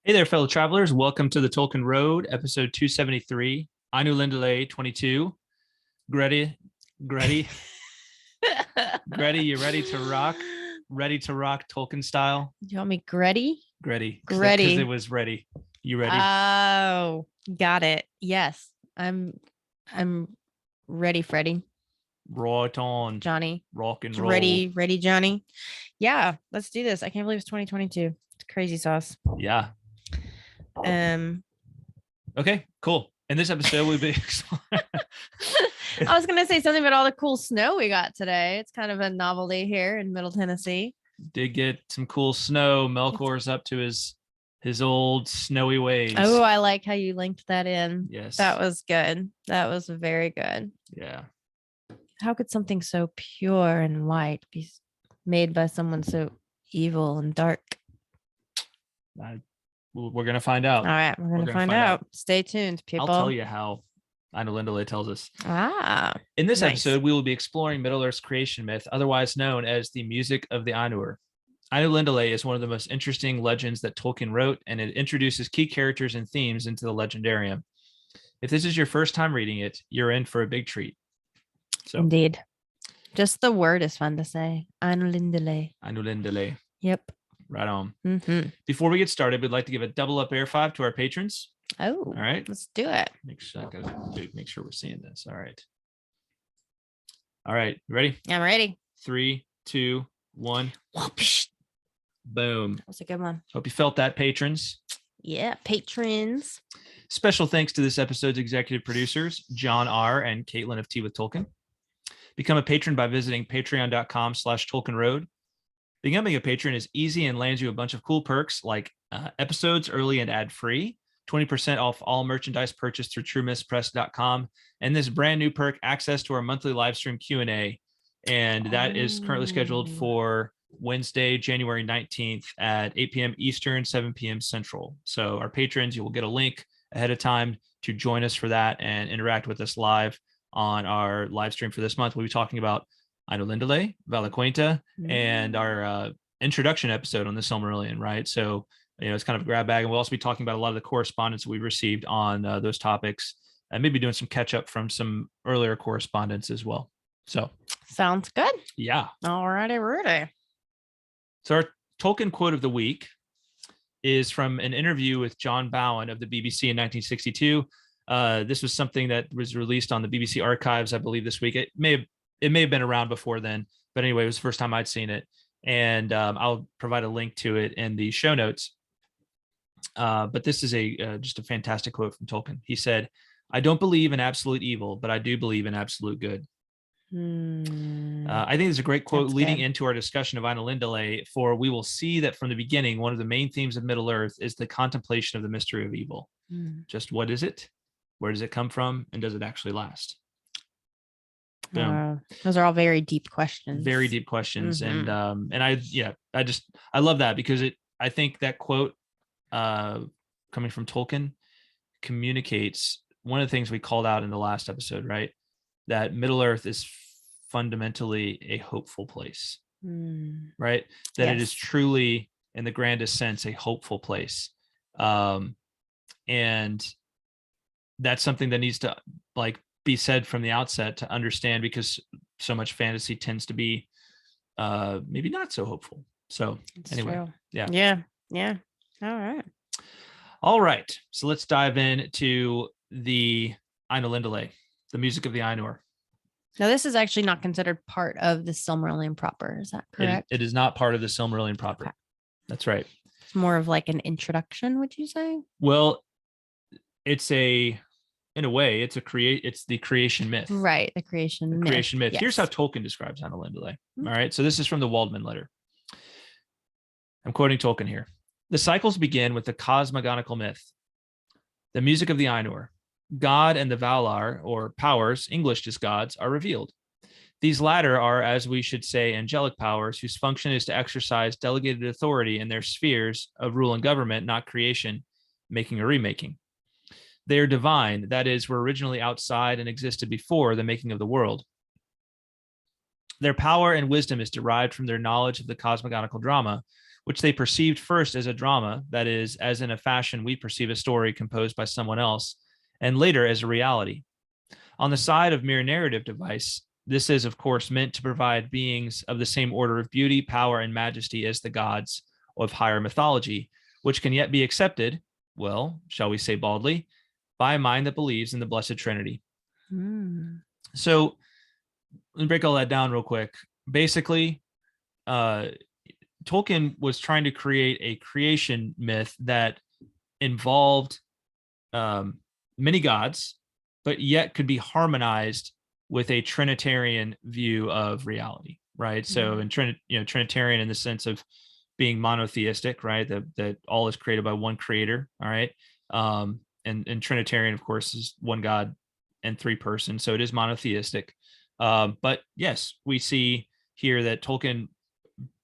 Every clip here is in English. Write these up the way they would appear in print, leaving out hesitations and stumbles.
Hey there, fellow travelers. Welcome to the Tolkien Road, episode 273, Ainulindalë 22. Gretty, Gretty, Gretty, you ready to rock? Ready to rock Tolkien style? Do you want me Gretty? Gretty. Gretty. Because it was ready. You ready? Oh, got it. Yes. I'm ready, Freddie. Right on. Johnny. Rock and roll. Ready, Johnny. Yeah, let's do this. I can't believe it's 2022. It's crazy sauce. Yeah. Okay, cool. In this episode, we'll be I was gonna say something about all the cool snow we got today. It's kind of a novelty here in Middle Tennessee. Did get some cool snow. Melkor's up to his old snowy ways. Oh, I like how you linked that in. Yes. That was good. That was very good. Yeah. How could something so pure and white be made by someone so evil and dark? We're going to find out. All right, we're going to find out. Stay tuned, people. I'll tell you how Ainulindalë tells us. In this nice. episode, we will be exploring Middle-earth's creation myth, otherwise known as the music of the Ainur. Ainulindalë is one of the most interesting legends that Tolkien wrote, and it introduces key characters and themes into the legendarium. If this is your first time reading it, you're in for a big treat. So, indeed. Just the word is fun to say. Ainulindalë. Ainulindalë. Yep. Right on. Mm-hmm. Before we get started, we'd like to give a double up air five to our patrons. Oh, all right. Let's do it. Make sure we're seeing this. All right. All right. You ready? I'm ready. 3, 2, 1. Whoopsh. Boom. That was a good one. Hope you felt that, patrons. Yeah, patrons. Special thanks to this episode's executive producers, John R. and Kaitlyn of Tea with Tolkien. Become a patron by visiting patreon.com/TolkienRoad. Becoming a patron is easy and lands you a bunch of cool perks like episodes early and ad-free, 20% off all merchandise purchased through truemisspress.com, and this brand new perk, access to our monthly live stream Q&A. And that is currently scheduled for Wednesday, January 19th at 8 p.m. Eastern, 7 p.m. Central. So our patrons, you will get a link ahead of time to join us for that and interact with us live on our live stream for this month. We'll be talking about Ainulindalë, Valaquenta, and our introduction episode on the Silmarillion, right? So, it's kind of a grab bag. And we'll also be talking about a lot of the correspondence we've received on those topics and maybe doing some catch up from some earlier correspondence as well. So sounds good. Yeah. All righty, Rudy. So our Tolkien quote of the week is from an interview with John Bowen of the BBC in 1962. This was something that was released on the BBC archives, I believe, this week. It may have been around before then, but anyway, it was the first time I'd seen it. And I'll provide a link to it in the show notes. But this is just a fantastic quote from Tolkien. He said, "I don't believe in absolute evil, but I do believe in absolute good." I think it's a great quote. That's leading good into our discussion of Ainulindalë, for we will see that from the beginning, one of the main themes of Middle-earth is the contemplation of the mystery of evil. Just what is it? Where does it come from? And does it actually last? Those are all very deep questions. Very deep questions. And I love that because I think that quote coming from Tolkien communicates one of the things we called out in the last episode, right? That Middle-earth is fundamentally a hopeful place, right? That It is truly, in the grandest sense, a hopeful place. And that's something that needs to be said from the outset to understand, because so much fantasy tends to be maybe not so hopeful. So it's anyway, true. Yeah. All right. So let's dive into the Ainulindalë, the music of the Ainur. Now, this is actually not considered part of the Silmarillion proper. Is that correct? It is not part of the Silmarillion proper. Okay. That's right. It's more of like an introduction, would you say? Well, in a way, it's the creation myth. Right, the creation myth. Yes. Here's how Tolkien describes Ainulindalë. All right, so this is from the Waldman letter. I'm quoting Tolkien here. "The cycles begin with the cosmogonical myth, the music of the Ainur. God and the Valar, or powers, Englished as gods, are revealed. These latter are, as we should say, angelic powers whose function is to exercise delegated authority in their spheres of rule and government, not creation, making or remaking. They are divine, that is, were originally outside and existed before the making of the world. Their power and wisdom is derived from their knowledge of the cosmogonical drama, which they perceived first as a drama, that is, as in a fashion we perceive a story composed by someone else, and later as a reality. On the side of mere narrative device, this is, of course, meant to provide beings of the same order of beauty, power, and majesty as the gods of higher mythology, which can yet be accepted, well, shall we say baldly, by a mind that believes in the Blessed Trinity. So let me break all that down real quick. Basically, Tolkien was trying to create a creation myth that involved many gods, but yet could be harmonized with a Trinitarian view of reality, right? So, in Trinitarian in the sense of being monotheistic, right? That all is created by one creator, all right? And Trinitarian, of course, is one God and three persons, so it is monotheistic. But yes, we see here that Tolkien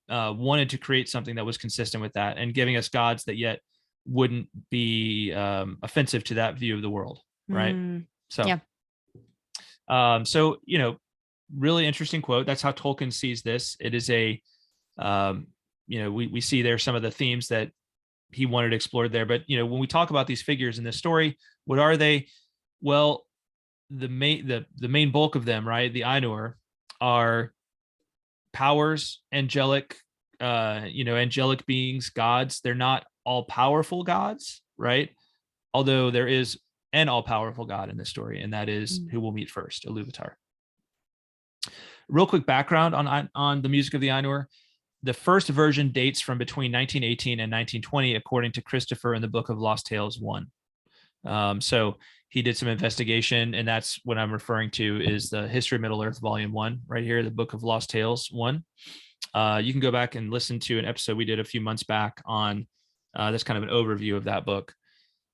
wanted to create something that was consistent with that and giving us gods that yet wouldn't be offensive to that view of the world, right? So really interesting quote. That's how Tolkien sees this. It is a we see there some of the themes that he wanted explored there. But when we talk about these figures in this story, what are they? Well, the main bulk of them, right? The Ainur are powers, angelic beings, gods. They're not all powerful gods, right? Although there is an all powerful god in this story, and that is who we'll meet first, Ilúvatar. Real quick background on the music of the Ainur. The first version dates from between 1918 and 1920, according to Christopher in the Book of Lost Tales 1. So he did some investigation, and that's what I'm referring to is the History of Middle Earth, Volume 1, right here, the Book of Lost Tales 1. You can go back and listen to an episode we did a few months back on that's kind of an overview of that book.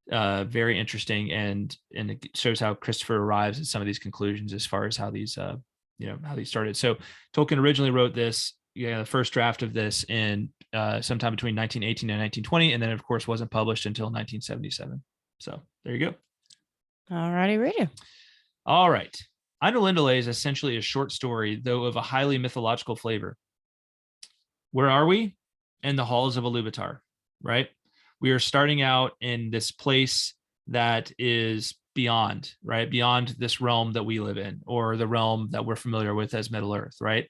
Very interesting, and it shows how Christopher arrives at some of these conclusions as far as how these how these started. So Tolkien originally wrote this, the first draft of this in sometime between 1918 and 1920, and then of course wasn't published until 1977. So there you go. All righty, read it. All right. Ainulindalë is essentially a short story, though of a highly mythological flavor. Where are we? In the halls of Ilúvatar, right? We are starting out in this place that is beyond, right? Beyond this realm that we live in, or the realm that we're familiar with as Middle Earth, right?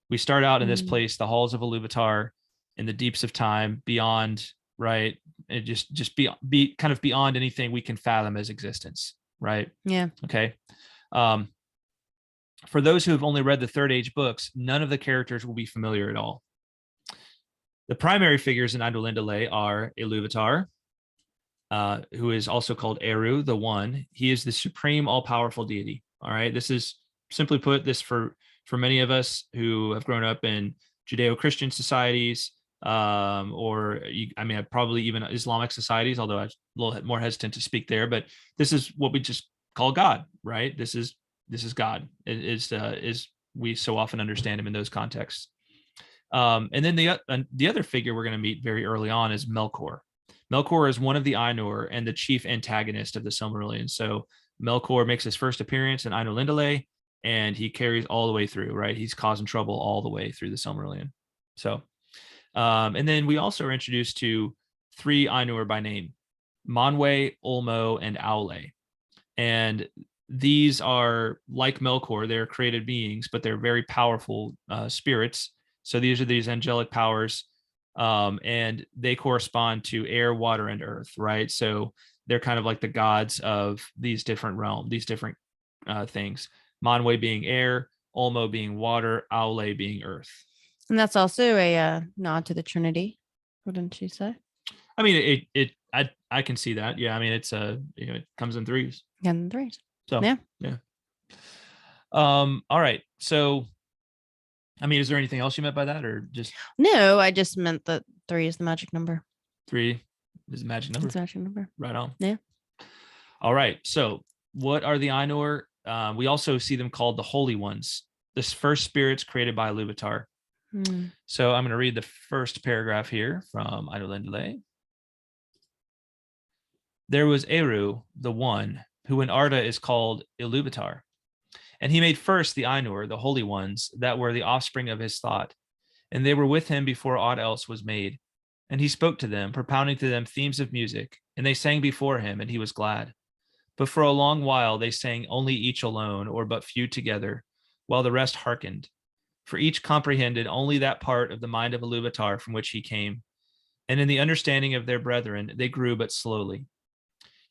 We start out in this place, the halls of Ilúvatar, in the deeps of time, beyond, right? It just be kind of beyond anything we can fathom as existence, right? Yeah. Okay. For those who have only read the Third Age books, none of the characters will be familiar at all. The primary figures in Ainulindalë are Ilúvatar, who is also called Eru, the One. He is the supreme, all-powerful deity. All right. This is, simply put, this for many of us who have grown up in Judeo-Christian societies, probably even Islamic societies, although I'm a little more hesitant to speak there, but this is what we just call God, right? This is God, is we so often understand him in those contexts. And then the other figure we're going to meet very early on is Melkor. Melkor is one of the Ainur and the chief antagonist of the Silmarillion. So Melkor makes his first appearance in Ainulindalë, and he carries all the way through, right? He's causing trouble all the way through the Silmarillion. So, and then we also are introduced to three Ainur by name: Manwë, Ulmo, and Aule. And these are like Melkor, they're created beings, but they're very powerful spirits. So these are these angelic powers, and they correspond to air, water, and earth, right? So they're kind of like the gods of these different realms, these different things. Manwë being air, Ulmo being water, Aule being earth. And that's also a nod to the Trinity, wouldn't you say? I mean, I can see that. Yeah, I mean, it's it comes in threes. And threes. So yeah. All right. So, I mean, is there anything else you meant by that, or just? No, I just meant that 3 is the magic number. 3 is the magic number. It's the magic number. Right on. Yeah. All right. So, what are the Ainur? We also see them called the Holy Ones, the first spirits created by Ilúvatar. So I'm going to read the first paragraph here from Ainulindalë. There was Eru, the One, who in Arda is called Ilúvatar. And he made first the Ainur, the Holy Ones, that were the offspring of his thought. And they were with him before aught else was made. And he spoke to them, propounding to them themes of music, and they sang before him, and he was glad. But for a long while they sang only each alone, or but few together, while the rest hearkened. For each comprehended only that part of the mind of Ilúvatar from which he came. And in the understanding of their brethren, they grew but slowly.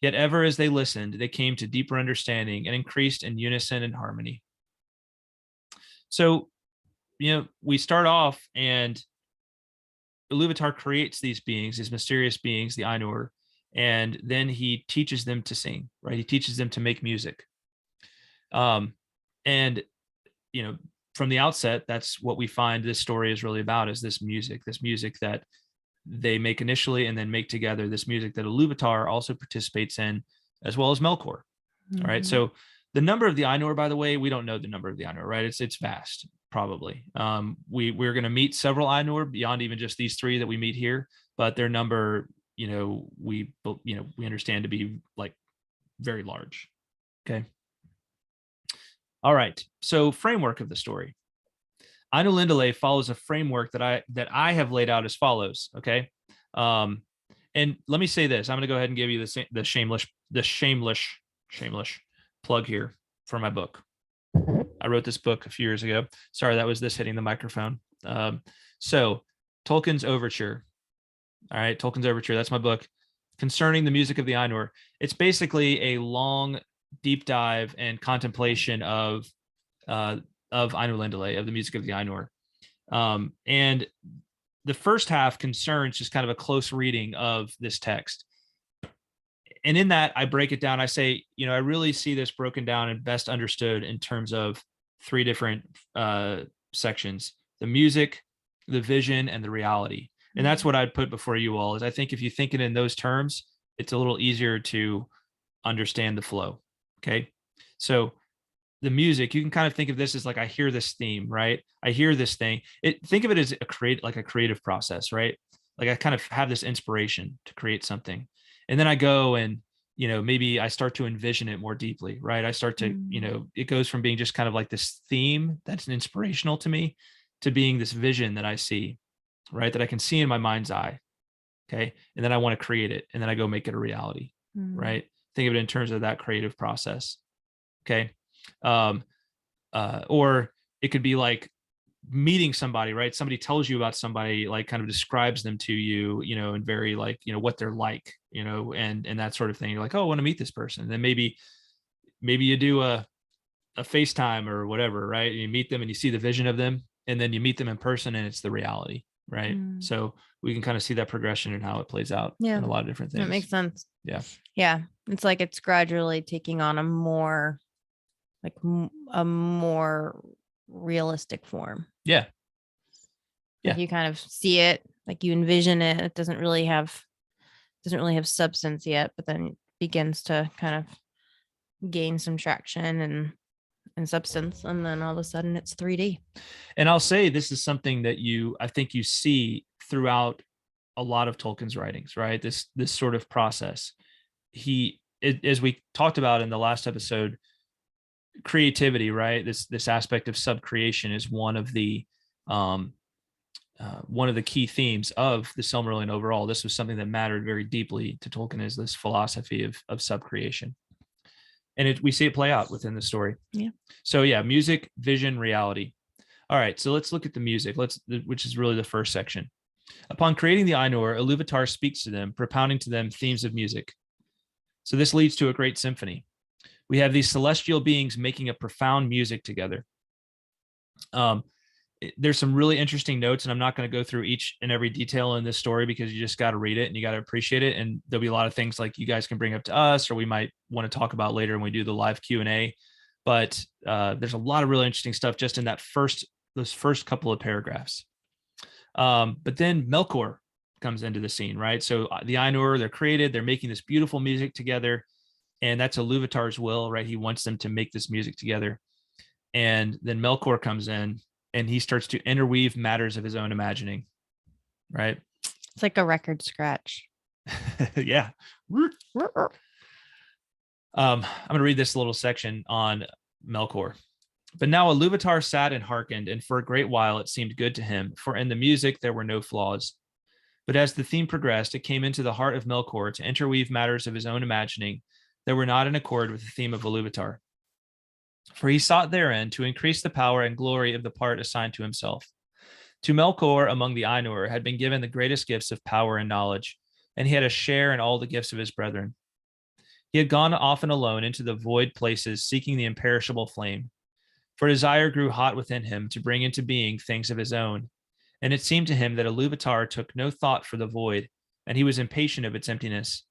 Yet ever as they listened, they came to deeper understanding and increased in unison and harmony. So, we start off and Ilúvatar creates these beings, these mysterious beings, the Ainur, and then he teaches them to sing, right? He teaches them to make music. And, from the outset, that's what we find this story is really about, is this music that they make initially and then make together, this music that Ilúvatar also participates in, as well as Melkor. Mm-hmm. All right. So the number of the Ainur, by the way, we don't know the number of the Ainur, right? It's vast, probably. We're going to meet several Ainur beyond even just these three that we meet here, but their number, we understand to be like very large. Okay. All right. So framework of the story. Ainulindalë follows a framework that I have laid out as follows. Okay. And let me say this. I'm going to go ahead and give you the shameless plug here for my book. I wrote this book a few years ago. Sorry, that was this hitting the microphone. So Tolkien's Overture. All right, Tolkien's Overture. That's my book concerning the music of the Ainur. It's basically a long, deep dive and contemplation of Ainulindalë, of the music of the Ainur. And the first half concerns just kind of a close reading of this text. And in that, I break it down. I say, I really see this broken down and best understood in terms of three different sections: the music, the vision, and the reality. And that's what I'd put before you all, is I think if you think it in those terms, it's a little easier to understand the flow. Okay. So the music, you can kind of think of this as like, I hear this theme, right? I hear this thing. Think of it as a creative process, right? Like I kind of have this inspiration to create something. And then I go and, maybe I start to envision it more deeply, right? I start to, it goes from being just kind of like this theme that's inspirational to me to being this vision that I see, right? That I can see in my mind's eye. Okay. And then I want to create it. And then I go make it a reality, right? Think of it in terms of that creative process. Okay. Or it could be like meeting somebody, right? Somebody tells you about somebody, like kind of describes them to you, and very like, what they're like, and that sort of thing. You're like, oh, I want to meet this person. And then maybe you do a FaceTime or whatever, right? And you meet them and you see the vision of them, and then you meet them in person and it's the reality, right? So we can kind of see that progression and how it plays out in a lot of different things. That makes sense. Yeah. Yeah. It's like it's gradually taking on a more realistic form. Yeah. Like you kind of see it, like you envision it. It doesn't really have substance yet, but then it begins to kind of gain some traction and substance, and then all of a sudden it's 3D. And I'll say this is something that I think you see throughout a lot of Tolkien's writings, right? This sort of process. As we talked about in the last episode, creativity, right? This aspect of subcreation is one of the key themes of the Silmarillion overall. This was something that mattered very deeply to Tolkien, is this philosophy of subcreation. And we see it play out within the story. Yeah. So music, vision, reality. All right, so let's look at the music, which is really the first section. Upon creating the Ainur, Ilúvatar speaks to them, propounding to them themes of music. So this leads to a great symphony. We have these celestial beings making a profound music together. There's some really interesting notes, and I'm not going to go through each and every detail in this story because you just got to read it and you got to appreciate it. And there'll be a lot of things like you guys can bring up to us, or we might want to talk about later when we do the live Q&A. But there's a lot of really interesting stuff just in those first couple of paragraphs. But then Melkor comes into the scene, right? So the Ainur, they're created, they're making this beautiful music together. And that's Ilúvatar's will, right? He wants them to make this music together. And then Melkor comes in and he starts to interweave matters of his own imagining, right? It's like a record scratch. Yeah. I'm going to read this little section on Melkor. But now Ilúvatar sat and hearkened, and for a great while it seemed good to him, for in the music there were no flaws. But as the theme progressed, it came into the heart of Melkor to interweave matters of his own imagining that were not in accord with the theme of Ilúvatar. For he sought therein to increase the power and glory of the part assigned to himself. To Melkor among the Ainur had been given the greatest gifts of power and knowledge, and he had a share in all the gifts of his brethren. He had gone often alone into the void places, seeking the imperishable flame. For desire grew hot within him to bring into being things of his own, and it seemed to him that Ilúvatar took no thought for the void, and he was impatient of its emptiness.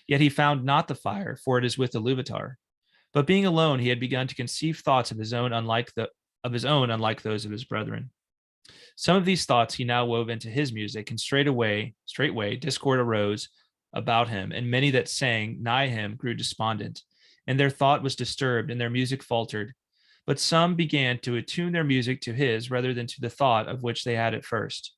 Yet he found not the fire, for it is with Ilúvatar. But being alone, he had begun to conceive thoughts of his own, unlike those of his brethren. Some of these thoughts he now wove into his music, and straightway discord arose about him, and many that sang nigh him grew despondent, and their thought was disturbed, and their music faltered. But some began to attune their music to his rather than to the thought which they had at first.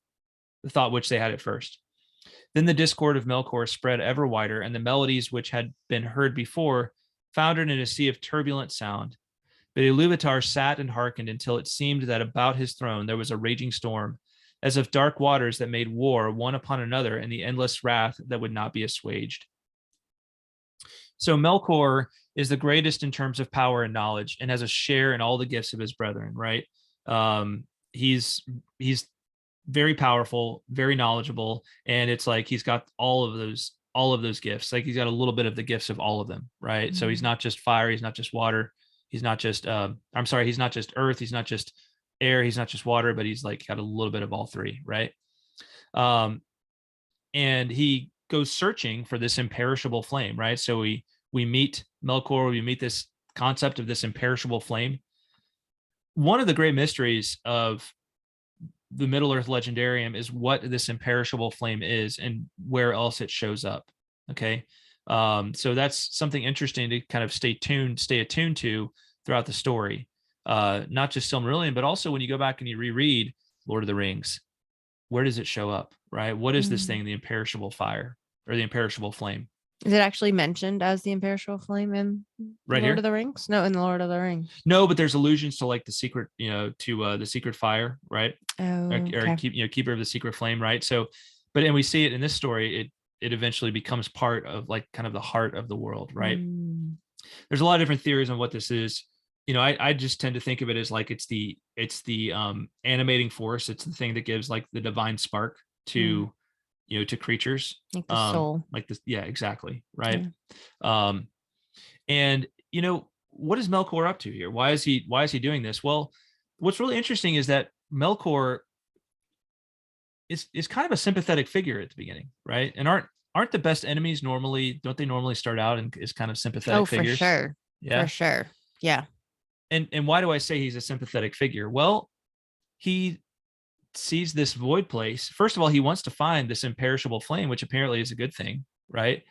Then the discord of Melkor spread ever wider, and the melodies which had been heard before foundered in a sea of turbulent sound. But Ilúvatar sat and hearkened until it seemed that about his throne there was a raging storm, as of dark waters that made war one upon another in the endless wrath that would not be assuaged. So Melkor is the greatest in terms of power and knowledge, and has a share in all the gifts of his brethren, right? He's very powerful, very knowledgeable, and it's like he's got all of those gifts. Like he's got a little bit of the gifts of all of them, right? Mm-hmm. So he's not just fire, he's not just water, he's not just he's not just earth, he's not just air, he's not just water, but he's like got a little bit of all three, right? And he goes searching for this imperishable flame, right? So we meet Melkor, we meet this concept of this imperishable flame. One of the great mysteries of the Middle Earth legendarium is what this imperishable flame is and where else it shows up. Okay. So that's something interesting to kind of stay attuned to throughout the story. Not just Silmarillion, but also when you go back and you reread Lord of the Rings, where does it show up, right? What is this thing, the imperishable fire or the imperishable flame? Is it actually mentioned as the imperishable flame in Lord of the Rings? No, in the Lord of the Rings. No, but there's allusions to like the secret, to the secret fire, right? Oh, or keeper of the secret flame, right? So, and we see it in this story. It eventually becomes part of like kind of the heart of the world, right? There's a lot of different theories on what this is. I just tend to think of it as like it's the animating force. It's the thing that gives like the divine spark to to creatures, like the soul, like this. Yeah, exactly. Right. Yeah. And what is Melkor up to here? Why is he doing this? Well, what's really interesting is that Melkor is kind of a sympathetic figure at the beginning, right? And aren't the best enemies don't they normally start out as kind of sympathetic figures? For sure. Yeah. For sure. Yeah. And why do I say he's a sympathetic figure? Well, he sees this void place. First of all, he wants to find this imperishable flame, which apparently is a good thing, right?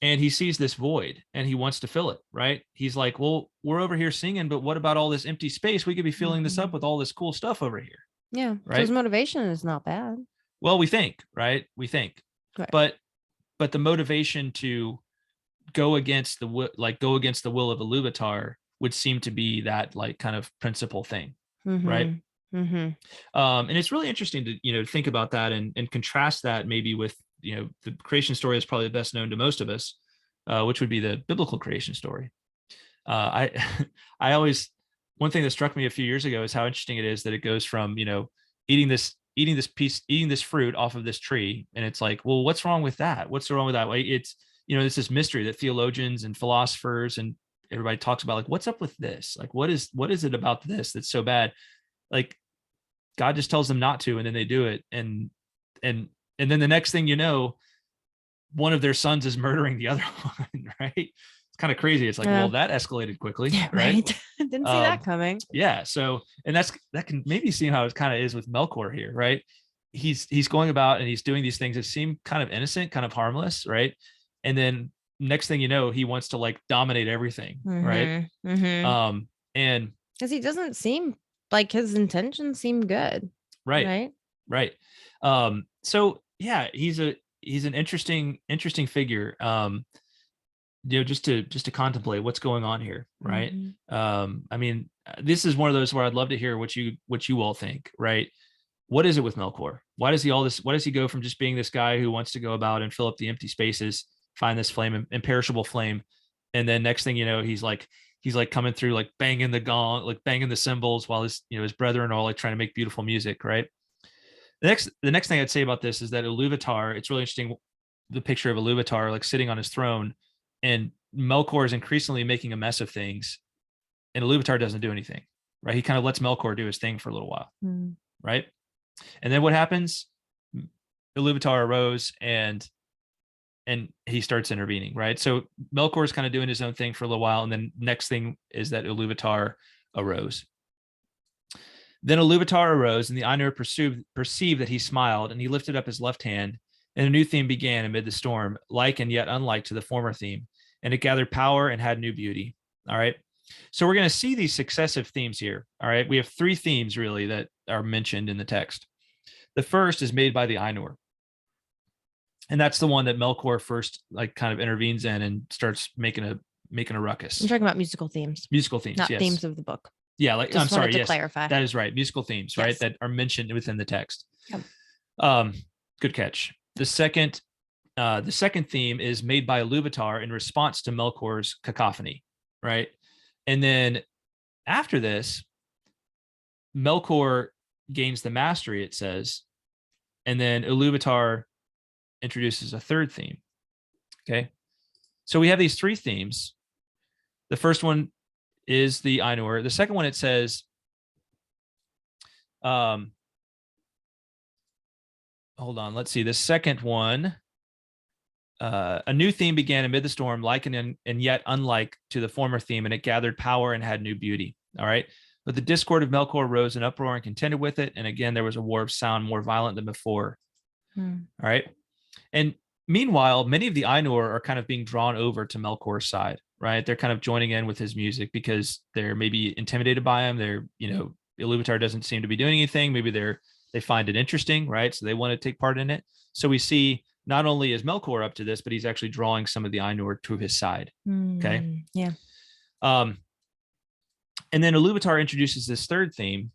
And he sees this void and he wants to fill it, right? He's like, well, we're over here singing, but what about all this empty space? We could be filling this up with all this cool stuff over here. Yeah. Right. So his motivation is not bad. Well, we think, right? Right. But the motivation to go against the will of Ilúvatar would seem to be that like kind of principal thing, right? And it's really interesting to think about that and contrast that maybe with the creation story is probably the best known to most of us, which would be the biblical creation story. I always, one thing that struck me a few years ago is how interesting it is that it goes from eating this fruit off of this tree, and it's like, well, what's wrong with that? What's wrong with that? Like, it's it's this mystery that theologians and philosophers and everybody talks about, like, what's up with this? Like, what is it about this that's so bad? Like, God just tells them not to, and then they do it, and then the next thing one of their sons is murdering the other one, right? It's kind of crazy. It's like, well, that escalated quickly, right? Didn't see that coming. Yeah. So, and that can maybe see how it kind of is with Melkor here, right? He's going about and he's doing these things that seem kind of innocent, kind of harmless, right? And then next thing you know, he wants to like dominate everything, right? And because he doesn't seem like his intentions seem good, right? So yeah, he's an interesting figure. Just to contemplate what's going on here, right? I mean, this is one of those where I'd love to hear what you all think, right? what is it with Melkor? Why does he all this? Why does he go from just being this guy who wants to go about and fill up the empty spaces, find this flame, imperishable flame, and then next thing you know, he's like coming through, like banging the gong, like banging the cymbals, while his brethren are all like trying to make beautiful music, right? The next thing I'd say about this is that Ilúvatar, it's really interesting, the picture of Ilúvatar like sitting on his throne, and Melkor is increasingly making a mess of things, and Ilúvatar doesn't do anything, right? He kind of lets Melkor do his thing for a little while, right? And then what happens? Ilúvatar arose and he starts intervening, right? So Melkor is kind of doing his own thing for a little while, and then next thing is that Ilúvatar arose. Then Ilúvatar arose, and the Ainur perceived that he smiled, and he lifted up his left hand, and a new theme began amid the storm, like and yet unlike to the former theme, and it gathered power and had new beauty. All right. So we're going to see these successive themes here. All right. We have three themes really that are mentioned in the text. The first is made by the Ainur. And that's the one that Melkor first like kind of intervenes in and starts making a ruckus. I'm talking about musical themes. Musical themes, not yes. themes of the book. Yeah, like Just I'm sorry, to yes. clarify. That is right. Musical themes, Yes. right? That are mentioned within the text. Yep. Good catch. The second theme is made by Ilúvatar in response to Melkor's cacophony, right? And then after this, Melkor gains the mastery, it says, and then Ilúvatar introduces a third theme. Okay. So we have these three themes. The first one is the Ainur. The second one, it says, hold on, let's see. The second one, a new theme began amid the storm, like and yet unlike to the former theme, and it gathered power and had new beauty. All right. But the discord of Melkor rose in uproar and contended with it. And again, there was a war of sound more violent than before. All right. And meanwhile, many of the Ainur are kind of being drawn over to Melkor's side, right? They're kind of joining in with his music because they're maybe intimidated by him. They're, Ilúvatar doesn't seem to be doing anything. Maybe they find it interesting, right? So they want to take part in it. So we see not only is Melkor up to this, but he's actually drawing some of the Ainur to his side. Okay. Yeah. And then Ilúvatar introduces this third theme.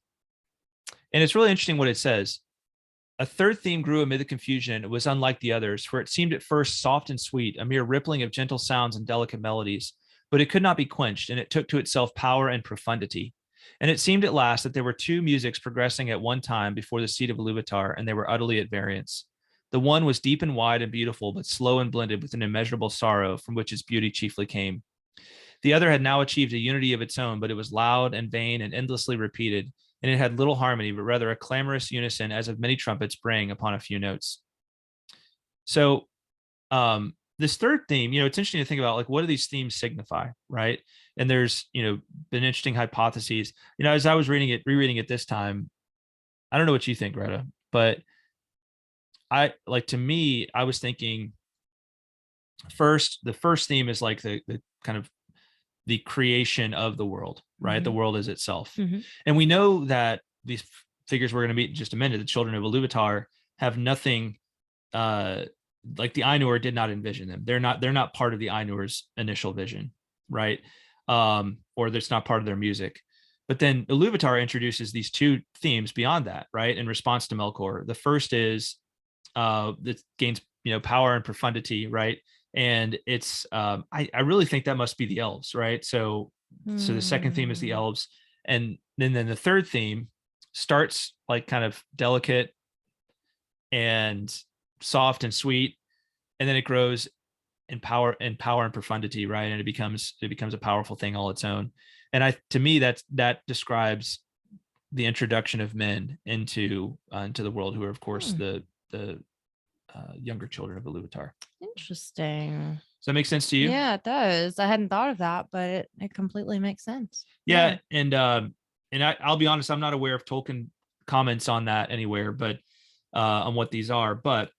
And it's really interesting what it says. A third theme grew amid the confusion, and it was unlike the others, for it seemed at first soft and sweet, a mere rippling of gentle sounds and delicate melodies. But it could not be quenched, and it took to itself power and profundity. And it seemed at last that there were two musics progressing at one time before the seat of Ilúvatar, and they were utterly at variance. The one was deep and wide and beautiful, but slow and blended with an immeasurable sorrow from which its beauty chiefly came. The other had now achieved a unity of its own, but it was loud and vain and endlessly repeated, and it had little harmony, but rather a clamorous unison as of many trumpets braying upon a few notes. So this third theme, it's interesting to think about, like, what do these themes signify, right? And there's, been interesting hypotheses. As I was rereading it this time, I don't know what you think, Greta, but I was thinking the first theme is like the kind of the creation of the world, right? Mm-hmm. The world is itself. Mm-hmm. And we know that these figures we're going to meet in just a minute, the children of Ilúvatar, have nothing like the Ainur did not envision them. They're not part of the Ainur's initial vision, right? Or that's not part of their music. But then Ilúvatar introduces these two themes beyond that, right? In response to Melkor. The first is that gains power and profundity, right? And it's I really think that must be the elves, right? So the second theme is the elves, and then the third theme starts like kind of delicate and soft and sweet, and then it grows in power and profundity, right? And it becomes a powerful thing all its own. And to me that describes the introduction of men into the world, who are of course the younger children of Ilúvatar. Interesting. Does that make sense to you? Yeah, it does. I hadn't thought of that, but it completely makes sense. Yeah. And I'll be honest, I'm not aware of Tolkien comments on that anywhere, but on what these are. But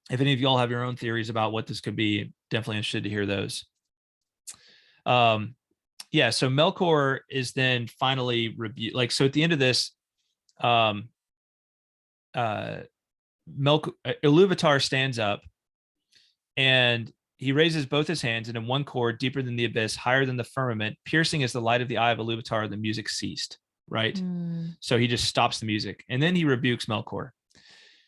if any of y'all have your own theories about what this could be, definitely interested to hear those. So Melkor is then finally rebuked. Like, so at the end of this, Ilúvatar stands up and he raises both his hands, and in one chord deeper than the abyss, higher than the firmament, piercing as the light of the eye of Ilúvatar, the music ceased, right? Mm. So he just stops the music, and then he rebukes Melkor.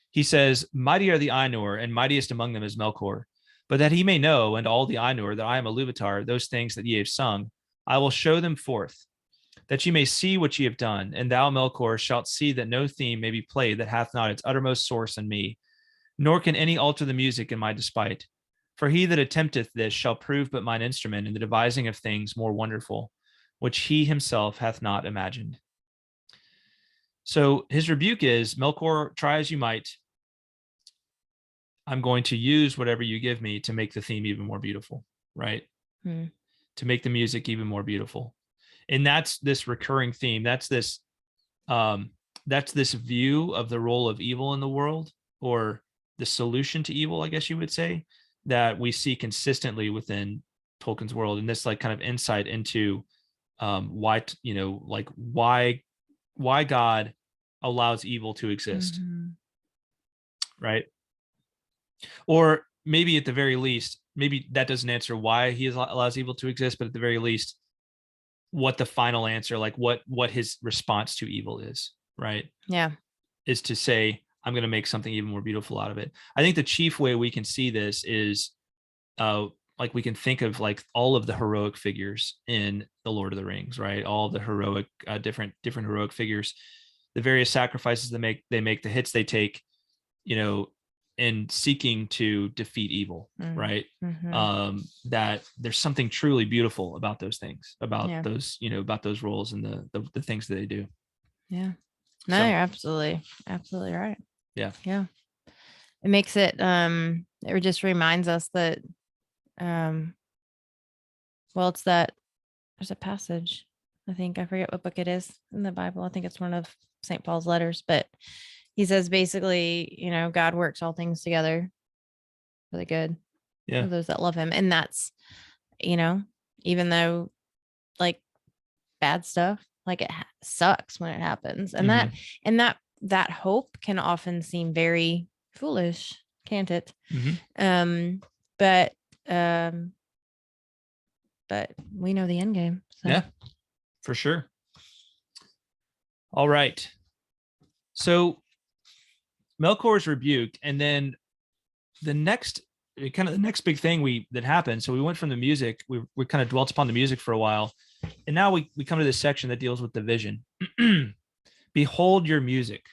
He says, "Mighty are the Ainur, and mightiest among them is Melkor. But that he may know, and all the Ainur, that I am Ilúvatar, those things that ye have sung, I will show them forth, that ye may see what ye have done. And thou, Melkor, shalt see that no theme may be played that hath not its uttermost source in me, nor can any alter the music in my despite. For he that attempteth this shall prove but mine instrument in the devising of things more wonderful, which he himself hath not imagined." So his rebuke is, Melkor, try as you might, I'm going to use whatever you give me to make the theme even more beautiful, right? Mm. To make the music even more beautiful. And that's this recurring theme. That's this view of the role of evil in the world, or the solution to evil, I guess you would say, that we see consistently within Tolkien's world. And this like kind of insight into why God allows evil to exist, right? Or maybe at the very least, maybe that doesn't answer why he allows evil to exist, but at the very least, what the final answer, like what his response to evil is, right? Yeah. Is to say, I'm going to make something even more beautiful out of it. I think the chief way we can see this is like we can think of like all of the heroic figures in the Lord of the Rings, right? All the heroic, different heroic figures, the various sacrifices they make, the hits they take, in seeking to defeat evil, right? That there's something truly beautiful about those things, about those, about those roles and the things that they do. Yeah. No, So, you're absolutely right. Yeah. Yeah. It makes it, it just reminds us that, well, it's that there's a passage, I forget what book it is in the Bible. I think it's one of St. Paul's letters, but he says basically, God works all things together for the good of those that love him. And that's, even though like bad stuff, like it sucks when it happens. And that hope can often seem very foolish, can't it? But we know the end game. So. Yeah, for sure. All right. So Melkor is rebuked, and then the next big thing that happened. So we went from the music, we kind of dwelt upon the music for a while, and now we come to this section that deals with the vision. Behold your music,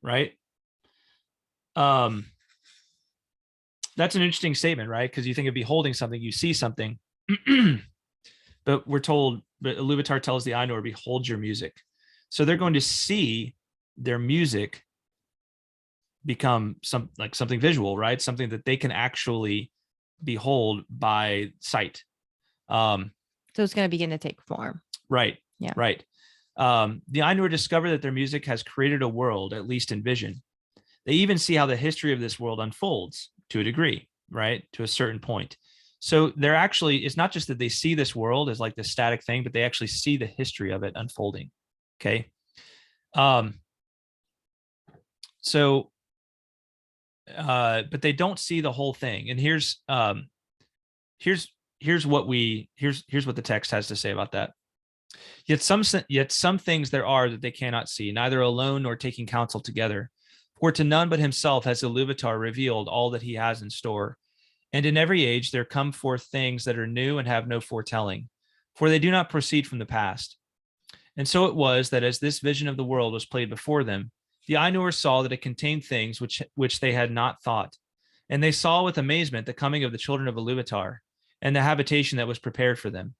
right? That's an interesting statement, right? Because you think of beholding something, you see something, but Ilúvatar tells the Ainur, behold your music. So they're going to see their music become something visual, right? Something that they can actually behold by sight. So it's going to begin to take form. Right. Yeah. Right. The Ainur discover that their music has created a world, at least in vision. They even see how the history of this world unfolds to a degree, right? To a certain point. So they're actually, it's not just that they see this world as like this static thing, but they actually see the history of it unfolding. Okay. But they don't see the whole thing. And here's what the text has to say about that. Yet some things there are that they cannot see, neither alone nor taking counsel together. For to none but himself has Ilúvatar revealed all that he has in store. And in every age there come forth things that are new and have no foretelling, for they do not proceed from the past. And so it was that as this vision of the world was played before them, the Ainur saw that it contained things which they had not thought. And they saw with amazement the coming of the children of Ilúvatar, and the habitation that was prepared for them.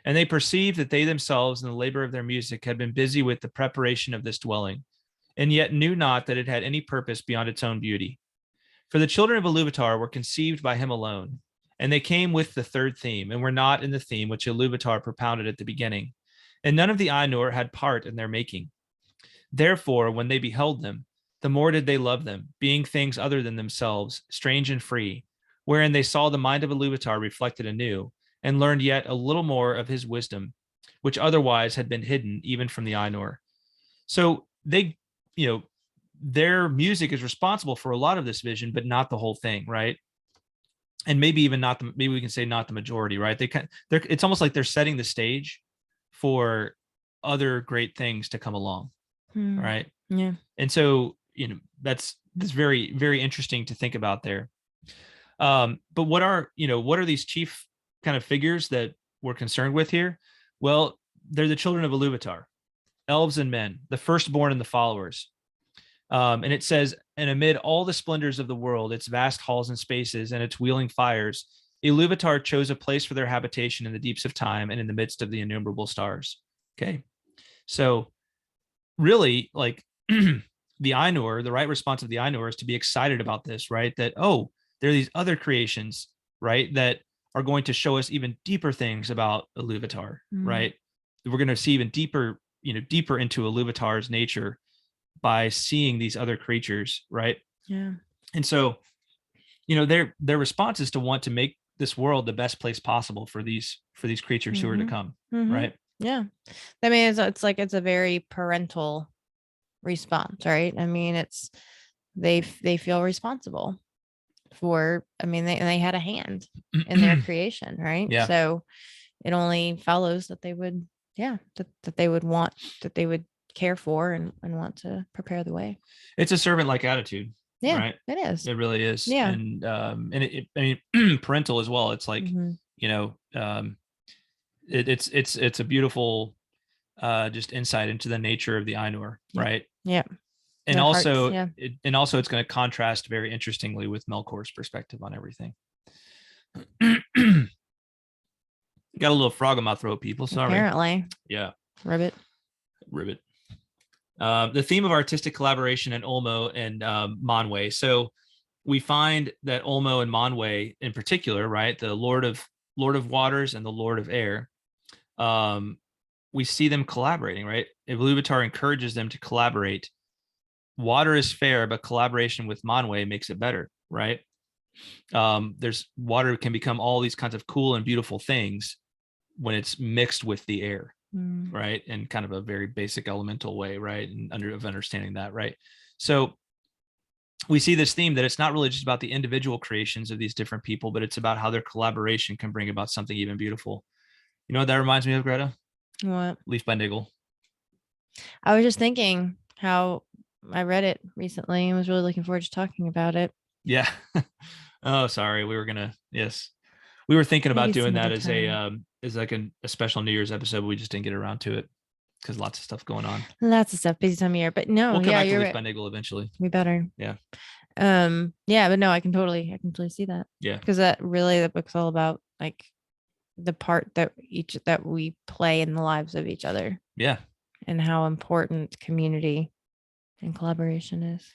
And they perceived that they themselves in the labor of their music had been busy with the preparation of this dwelling, and yet knew not that it had any purpose beyond its own beauty. For the children of Ilúvatar were conceived by him alone, and they came with the third theme, and were not in the theme which Ilúvatar propounded at the beginning. And none of the Ainur had part in their making. Therefore, when they beheld them, the more did they love them, being things other than themselves, strange and free, wherein they saw the mind of Ilúvatar reflected anew, and learned yet a little more of his wisdom, which otherwise had been hidden even from the Ainur. So they, their music is responsible for a lot of this vision, but not the whole thing, right? And maybe we can say not the majority, right? It's almost like they're setting the stage for other great things to come along. Right. Yeah. And so, that's very, very interesting to think about there. But what are these chief kind of figures that we're concerned with here? Well, they're the children of Ilúvatar, elves and men, the firstborn and the followers. And it says, and amid all the splendors of the world, its vast halls and spaces, and its wheeling fires, Ilúvatar chose a place for their habitation in the deeps of time and in the midst of the innumerable stars. Okay. So really, like the Ainur, the right response of the Ainur is to be excited about this, right? That, oh, there are these other creations, right, that are going to show us even deeper things about Ilúvatar, right? We're going to see even deeper into Ilúvatar's nature by seeing these other creatures, right? Yeah. And so, their response is to want to make this world the best place possible for these creatures who are to come, right? Yeah. I mean, it's a very parental response, right? I mean, they feel responsible for, I mean, they had a hand in their creation, right? Yeah. So it only follows that they would, that they would want, that they would care for and want to prepare the way. It's a servant-like attitude. Yeah, right. It is. It really is. Yeah. And I mean, parental as well. It's like, it's a beautiful just insight into the nature of the Ainur, right? Yeah. And Their also, hearts, it's going to contrast very interestingly with Melkor's perspective on everything. Got a little frog in my throat, people. Sorry. Apparently. Yeah. Ribbit. The theme of artistic collaboration in Ulmo and Manwë. So we find that Ulmo and Manwë in particular, right, the Lord of Waters and the Lord of Air, we see them collaborating, right? Ilúvatar encourages them to collaborate. Water is fair, but collaboration with Manwë makes it better, right? There's water can become all these kinds of cool and beautiful things when it's mixed with the air, right? In kind of a very basic elemental way, right? And of understanding that, right? So we see this theme that it's not really just about the individual creations of these different people, but it's about how their collaboration can bring about something even beautiful. You know what that reminds me of, Greta? What? Leaf by Niggle. I was just thinking how I read it recently and was really looking forward to talking about it. Yeah. Oh, sorry. We were thinking about doing that as like a special New Year's episode, but we just didn't get around to it because lots of stuff going on. Lots of stuff, busy time of year. But no, we'll come back to Leaf right. by Niggle eventually. We better. Yeah. But no, I can totally see that. Yeah. Because the book's all about like the part that we play in the lives of each other. Yeah. And how important community and collaboration is.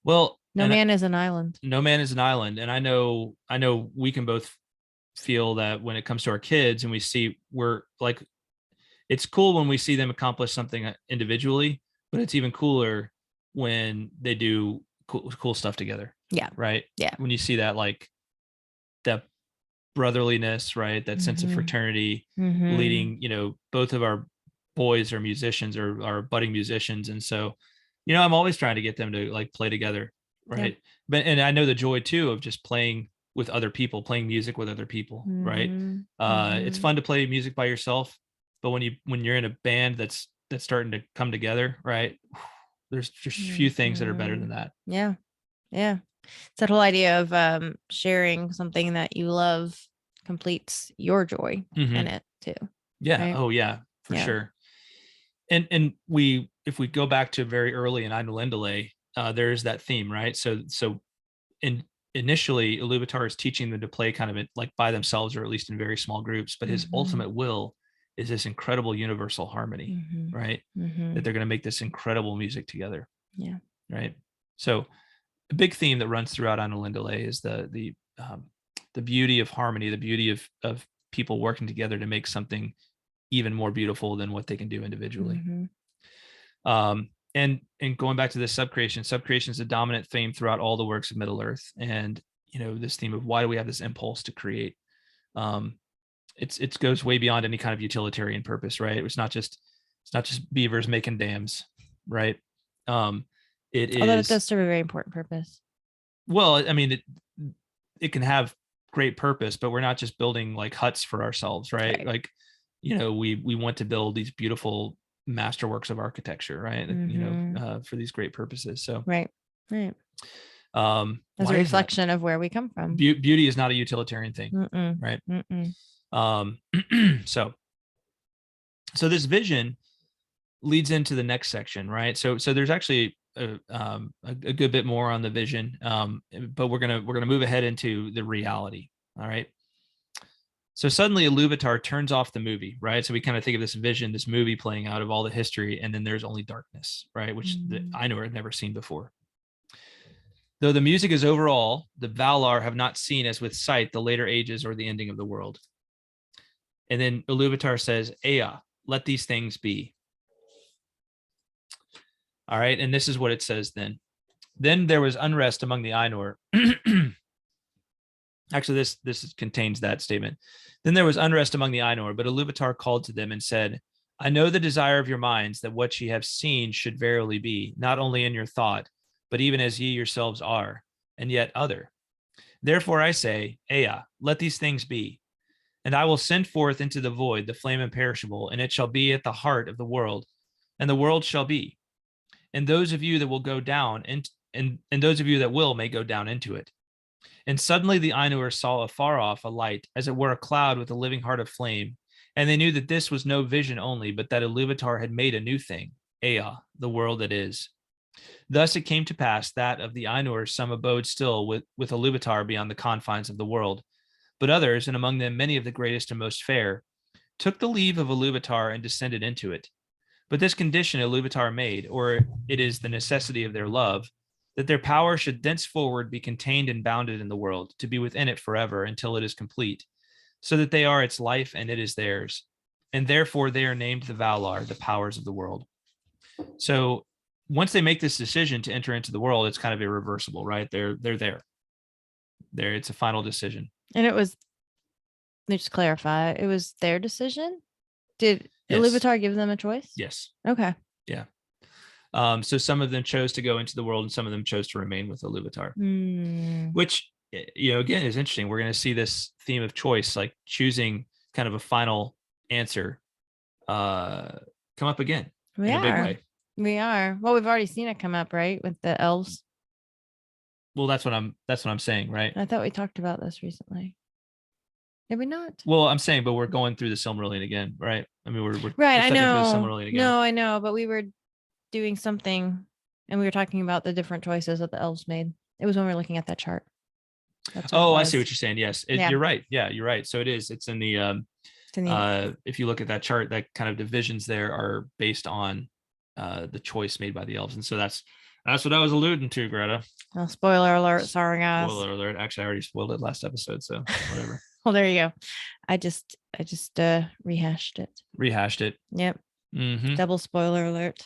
Well, no man is an island. No man is an island. And I know we can both feel that when it comes to our kids and we see we're like, it's cool when we see them accomplish something individually, but it's even cooler when they do cool stuff together. Yeah. Right. Yeah. When you see that, like that brotherliness, right. That sense of fraternity leading, both of our boys are musicians or are budding musicians. And so, I'm always trying to get them to like play together. Right. Yeah. But, and I know the joy too of just playing with other people, playing music with other people. Right. It's fun to play music by yourself, but when you're in a band that's starting to come together, right. There's just few things that are better than that. Yeah. Yeah. It's that whole idea of sharing something that you love completes your joy in it too. Yeah. Right? Oh yeah, for sure. And if we go back to very early in Ainulindalë, there's that theme, right? So initially Ilúvatar is teaching them to play kind of like by themselves or at least in very small groups, but his ultimate will is this incredible universal harmony, right? That they're going to make this incredible music together. Yeah. Right. So a big theme that runs throughout Ainulindalë is the beauty of harmony, the beauty of people working together to make something even more beautiful than what they can do individually. And going back to this subcreation is a dominant theme throughout all the works of Middle Earth. And, this theme of why do we have this impulse to create? It goes way beyond any kind of utilitarian purpose, right? It's not just beavers making dams, right? Although it does serve a very important purpose. Well, I mean, it can have great purpose, but we're not just building like huts for ourselves, right? Like, we want to build these beautiful masterworks of architecture, right? For these great purposes. So right. As a reflection of where we come from. Beauty is not a utilitarian thing, right? So this vision leads into the next section, right? So there's actually a good bit more on the vision, but we're gonna move ahead into the reality. All right. So suddenly Ilúvatar turns off the movie, right? So we kind of think of this vision, this movie playing out of all the history, and then there's only darkness, right? Which the Ainur had never seen before. Though the music is overall, the Valar have not seen as with sight the later ages or the ending of the world. And then Ilúvatar says, Ea, let these things be. All right, and this is what it says then. Then there was unrest among the Ainur. Actually, this contains that statement. Then there was unrest among the Ainur, but Ilúvatar called to them and said, I know the desire of your minds that what ye have seen should verily be, not only in your thought, but even as ye yourselves are, and yet other. Therefore I say, Ea, let these things be. And I will send forth into the void the flame imperishable, and it shall be at the heart of the world, and the world shall be. And those of you that will go down, and those of you that will may go down into it. And suddenly the Ainur saw afar off a light, as it were a cloud with a living heart of flame. And they knew that this was no vision only, but that Ilúvatar had made a new thing, Ea, the world that is. Thus it came to pass that of the Ainur some abode still with Ilúvatar beyond the confines of the world. But others, and among them many of the greatest and most fair, took the leave of Ilúvatar and descended into it. But this condition Ilúvatar made, or it is the necessity of their love, that their power should thenceforward be contained and bounded in the world, to be within it forever until it is complete, so that they are its life and it is theirs. And therefore they are named the Valar, the powers of the world. So once they make this decision to enter into the world, it's kind of irreversible, right? They're there. It's a final decision. And it was, let me just clarify, it was their decision? Did Yes. Ilúvatar give them a choice? Yes. Okay. Yeah. So some of them chose to go into the world and some of them chose to remain with Ilúvatar, which, again, is interesting. We're going to see this theme of choice, like choosing kind of a final answer, come up again in a big way. We are. Well, we've already seen it come up, right? With the elves. Well, that's what I'm saying, right? I thought we talked about this recently. Did we not? Well, I'm saying, but we're going through the Silmarillion again, right? I mean, we're right. I know. Through the Silmarillion again. No, I know, but we were doing something, and we were talking about the different choices that the elves made. It was when we were looking at that chart. I see what you're saying. Yes, you're right. Yeah, you're right. So it is. It's in the. If you look at that chart, that kind of divisions there are based on the choice made by the elves, and so that's what I was alluding to, Greta. Oh, spoiler alert! Sorry, guys. Spoiler alert! Actually, I already spoiled it last episode, so whatever. Well, there you go. I just rehashed it. Yep. Mm-hmm. Double spoiler alert.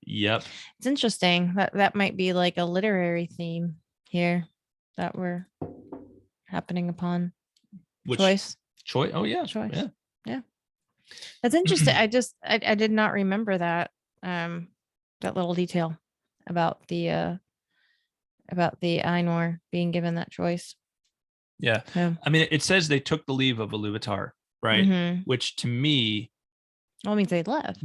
Yep. It's interesting that might be like a literary theme here that we're happening upon. Choice. Oh yeah. Choice. Yeah. That's interesting. I did not remember that little detail about the Ainur being given that choice. Yeah. I mean, it says they took the leave of Ilúvatar, right? Mm-hmm. Which to me, well, means they left.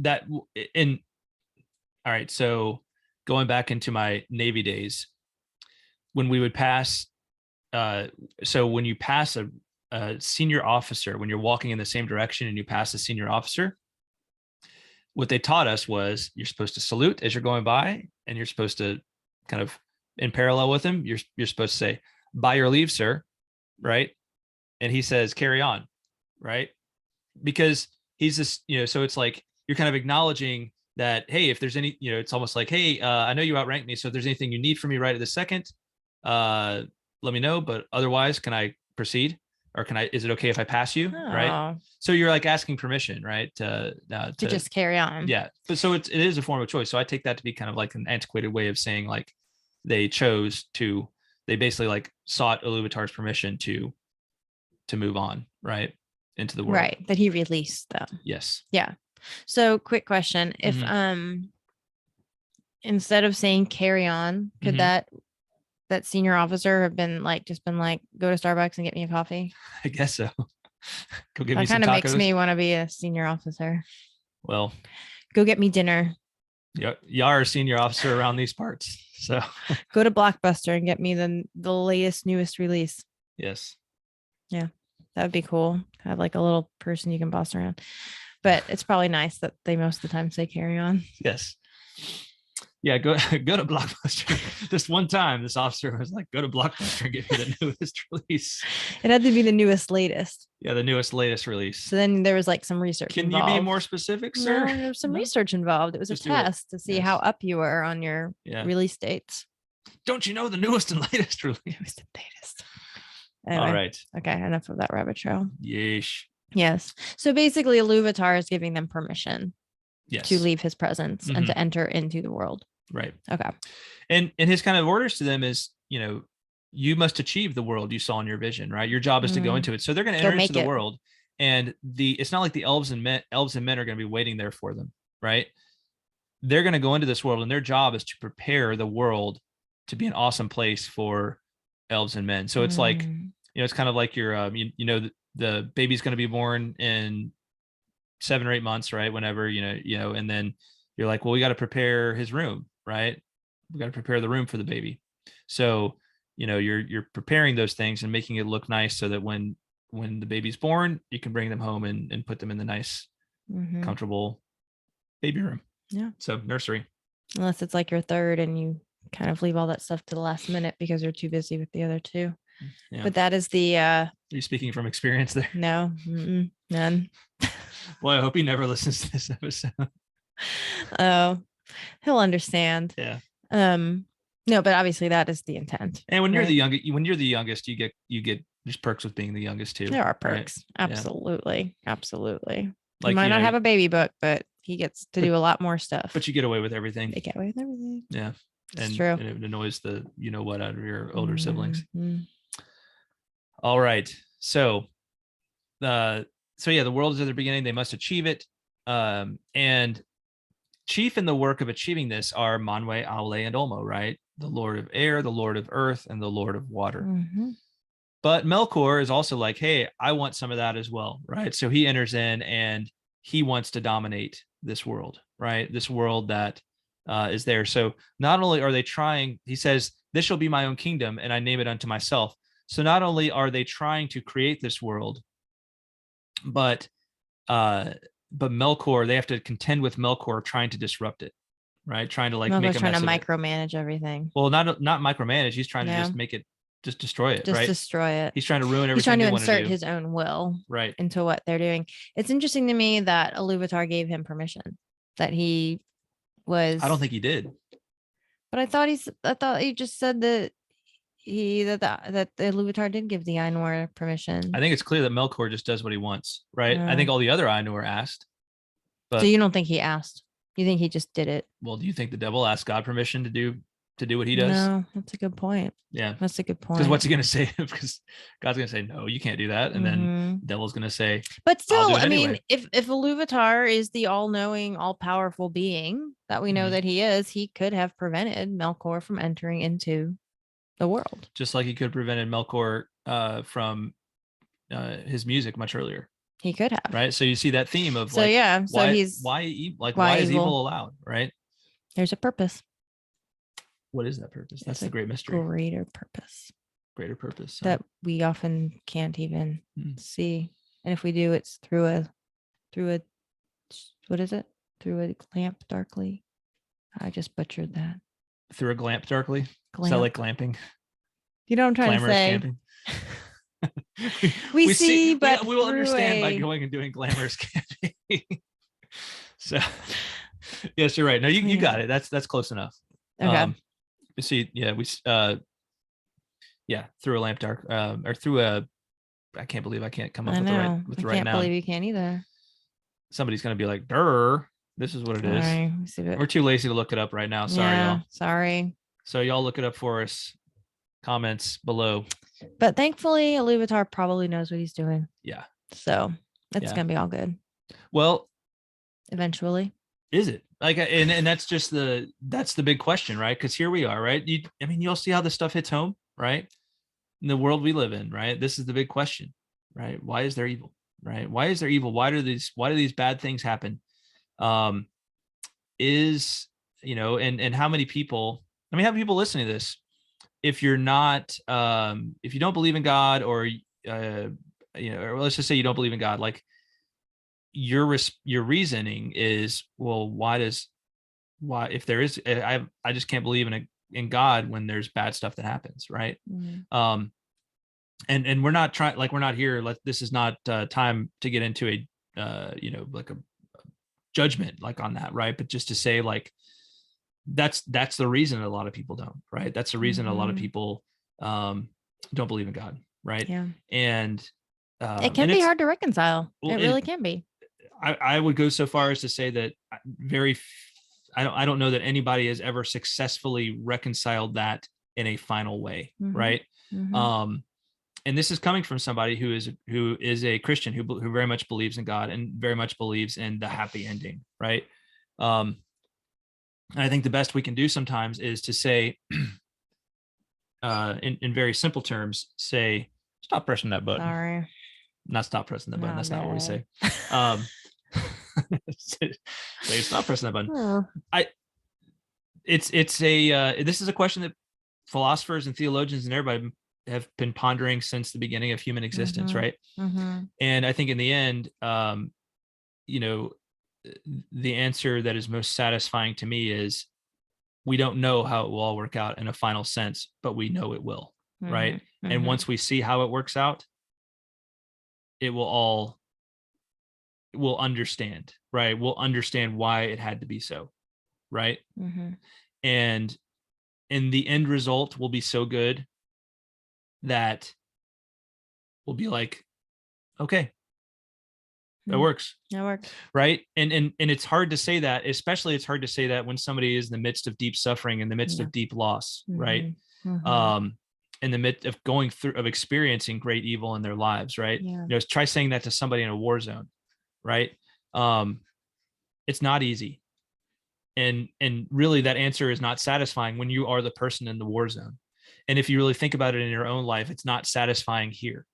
All right. So going back into my Navy days, when we would pass, so when you pass a senior officer, when you're walking in the same direction and you pass a senior officer, what they taught us was you're supposed to salute as you're going by, and you're supposed to kind of in parallel with him, you're supposed to say, by your leave, sir. Right. And he says, carry on. Right. Because he's this, so it's like, you're kind of acknowledging that, hey, if there's any, it's almost like, hey, I know you outranked me. So if there's anything you need from me right at the second, let me know. But otherwise, can I proceed? Or is it okay if I pass you? Oh. Right. So you're like asking permission, right? To just carry on. Yeah. But so it is a form of choice. So I take that to be kind of like an antiquated way of saying, like, they basically like sought Ilúvatar's permission to move on, right, into the world. Right, that he released them. Yes. Yeah. So quick question. If instead of saying carry on, could that senior officer have been like go to Starbucks and get me a coffee? I guess so. Go give me some tacos. That kind of makes me want to be a senior officer. Well, Go get me dinner. Yeah, Yar, senior officer around these parts. So go to Blockbuster and get me the latest, newest release. Yes. Yeah, that would be cool. Have like a little person you can boss around. But it's probably nice that they most of the time say carry on. Yes. Yeah, go to Blockbuster. Just one time, this officer was like, go to Blockbuster and get me the newest release. It had to be the newest, latest. Yeah, the newest, latest release. So then there was like some research involved. You be more specific, sir? No, there was some research involved. It was just a test to see how up you were on your release dates. Don't you know the newest and latest release? Newest and latest. Anyway, all right. Okay, enough of that rabbit trail. Yeesh. Yes. So basically, Ilúvatar is giving them permission to leave his presence and to enter into the world. Right. Okay. And his kind of orders to them is, you must achieve the world you saw in your vision, right? Your job is to go into it. So they're going to enter into the world, and it's not like the elves and men are going to be waiting there for them, right? They're going to go into this world, and their job is to prepare the world to be an awesome place for elves and men. So it's like, it's kind of like your, the baby's going to be born in 7 or 8 months, right? Whenever, and then you're like, well, we got to prepare his room, right? We got to prepare the room for the baby. So, you're preparing those things and making it look nice so that when the baby's born, you can bring them home and put them in the nice, comfortable baby room. Yeah. So nursery. Unless it's like your third and you kind of leave all that stuff to the last minute because you're too busy with the other two. Yeah. But that is the Are you speaking from experience there? No, none. Well, I hope he never listens to this episode. Oh, he'll understand. Yeah. No, but obviously that is the intent. And when you're the youngest, you get just perks with being the youngest too. There are perks. Right? Absolutely. Yeah. Absolutely. Like, he might not have a baby book, but he gets to do a lot more stuff. But you get away with everything. They get away with everything. Yeah. It's true. And it annoys the what out of your older siblings. All right. So the world is at the beginning. They must achieve it. And chief in the work of achieving this are Manwe, Aule, and Olmo, right? The Lord of Air, the Lord of Earth, and the Lord of Water. But Melkor is also like, hey, I want some of that as well, right? So he enters in and he wants to dominate this world, right? This world that is there. So not only are they trying, he says, this shall be my own kingdom, and I name it unto myself. So not only are they trying to create this world, but Melkor, they have to contend with Melkor trying to disrupt it, right? Trying to make a mess of it. Micromanage everything. Well, not micromanage. He's trying to just make it, just destroy it, right? Destroy it. He's trying to ruin everything. He's trying to insert his own will into what they're doing. It's interesting to me that Ilúvatar gave him permission, that he was. I don't think he did. But I thought he just said that that the Ilúvatar did give the Ainur permission. I think it's clear that Melkor just does what he wants, right? I think all the other Ainur asked. But, so you don't think he asked? You think he just did it? Well, do you think the devil asked God permission to do what he does? No, that's a good point. Yeah, that's a good point. Because what's he going to say? Because God's going to say, no, you can't do that. And then the devil's going to say, but still, I mean, if Ilúvatar is the all-knowing, all-powerful being that we know that he is, he could have prevented Melkor from entering into the world. Just like he could have prevented Melkor from his music much earlier. He could have. Right. So you see that theme of why is evil allowed? Right. There's a purpose. What is that purpose? That's the great mystery. Greater purpose. Greater purpose. So. That we often can't even see. And if we do, it's through a what is it? Through a lamp darkly. I just butchered that. Through a glamp darkly? Is that like glamping? You know what I'm trying to say? Camping? we see, but we will understand by going and doing glamorous camping. So yes, you're right. No, you got it. That's close enough. Okay. You see, through a lamp dark, or through a, I can't believe I can't come up with the right noun. I can't believe you can't either. Somebody's gonna be like, "Durr, this is what it is." We're too lazy to look it up right now. Sorry, y'all. Sorry. So y'all look it up for us. Comments below. But thankfully, Ilúvatar probably knows what he's doing. Yeah. So it's gonna be all good. Well, eventually. Is it? Like, and that's the big question, right? Because here we are, right? You'll see how this stuff hits home, right? In the world we live in, right? This is the big question, right? Why is there evil, right? Why is there evil? Why do these bad things happen? is, and how many people, how many people listening to this, if you're not, if you don't believe in God, or, or let's just say you don't believe in God, like your reasoning is, well, why if there is, I just can't believe in God when there's bad stuff that happens. Right. Mm-hmm. And we're not trying, like, we're not here. This is not time to get into a, like a judgment, like, on that. Right. But just to say, like, that's the reason a lot of people don't. Right. That's the reason a lot of people don't believe in God. Right. Yeah. And it can be hard to reconcile. Well, it really can be. I would go so far as to say that I don't know that anybody has ever successfully reconciled that in a final way. Mm-hmm. Right. Mm-hmm. And this is coming from somebody who is a Christian, who very much believes in God and very much believes in the happy ending. Right. And I think the best we can do sometimes is to say, in very simple terms, say, stop pressing that button. Sorry. Not stop pressing that button. That's not what we say. Say, stop pressing that button. Oh. This is a question that philosophers and theologians and everybody have been pondering since the beginning of human existence. Mm-hmm. Right. Mm-hmm. And I think in the end, the answer that is most satisfying to me is, we don't know how it will all work out in a final sense, but we know it will. Mm-hmm. Right. Mm-hmm. And once we see how it works out, we'll understand. Right. We'll understand why it had to be so. Right. Mm-hmm. And the end result will be so good that we'll be like, okay, that works. That works. Right. And it's hard to say that, especially it's hard to say that when somebody is in the midst of deep suffering, in the midst of deep loss. Mm-hmm. Right. Mm-hmm. In the midst of experiencing great evil in their lives. Right. Yeah. Try saying that to somebody in a war zone. Right. It's not easy. And really that answer is not satisfying when you are the person in the war zone. And if you really think about it in your own life, it's not satisfying here,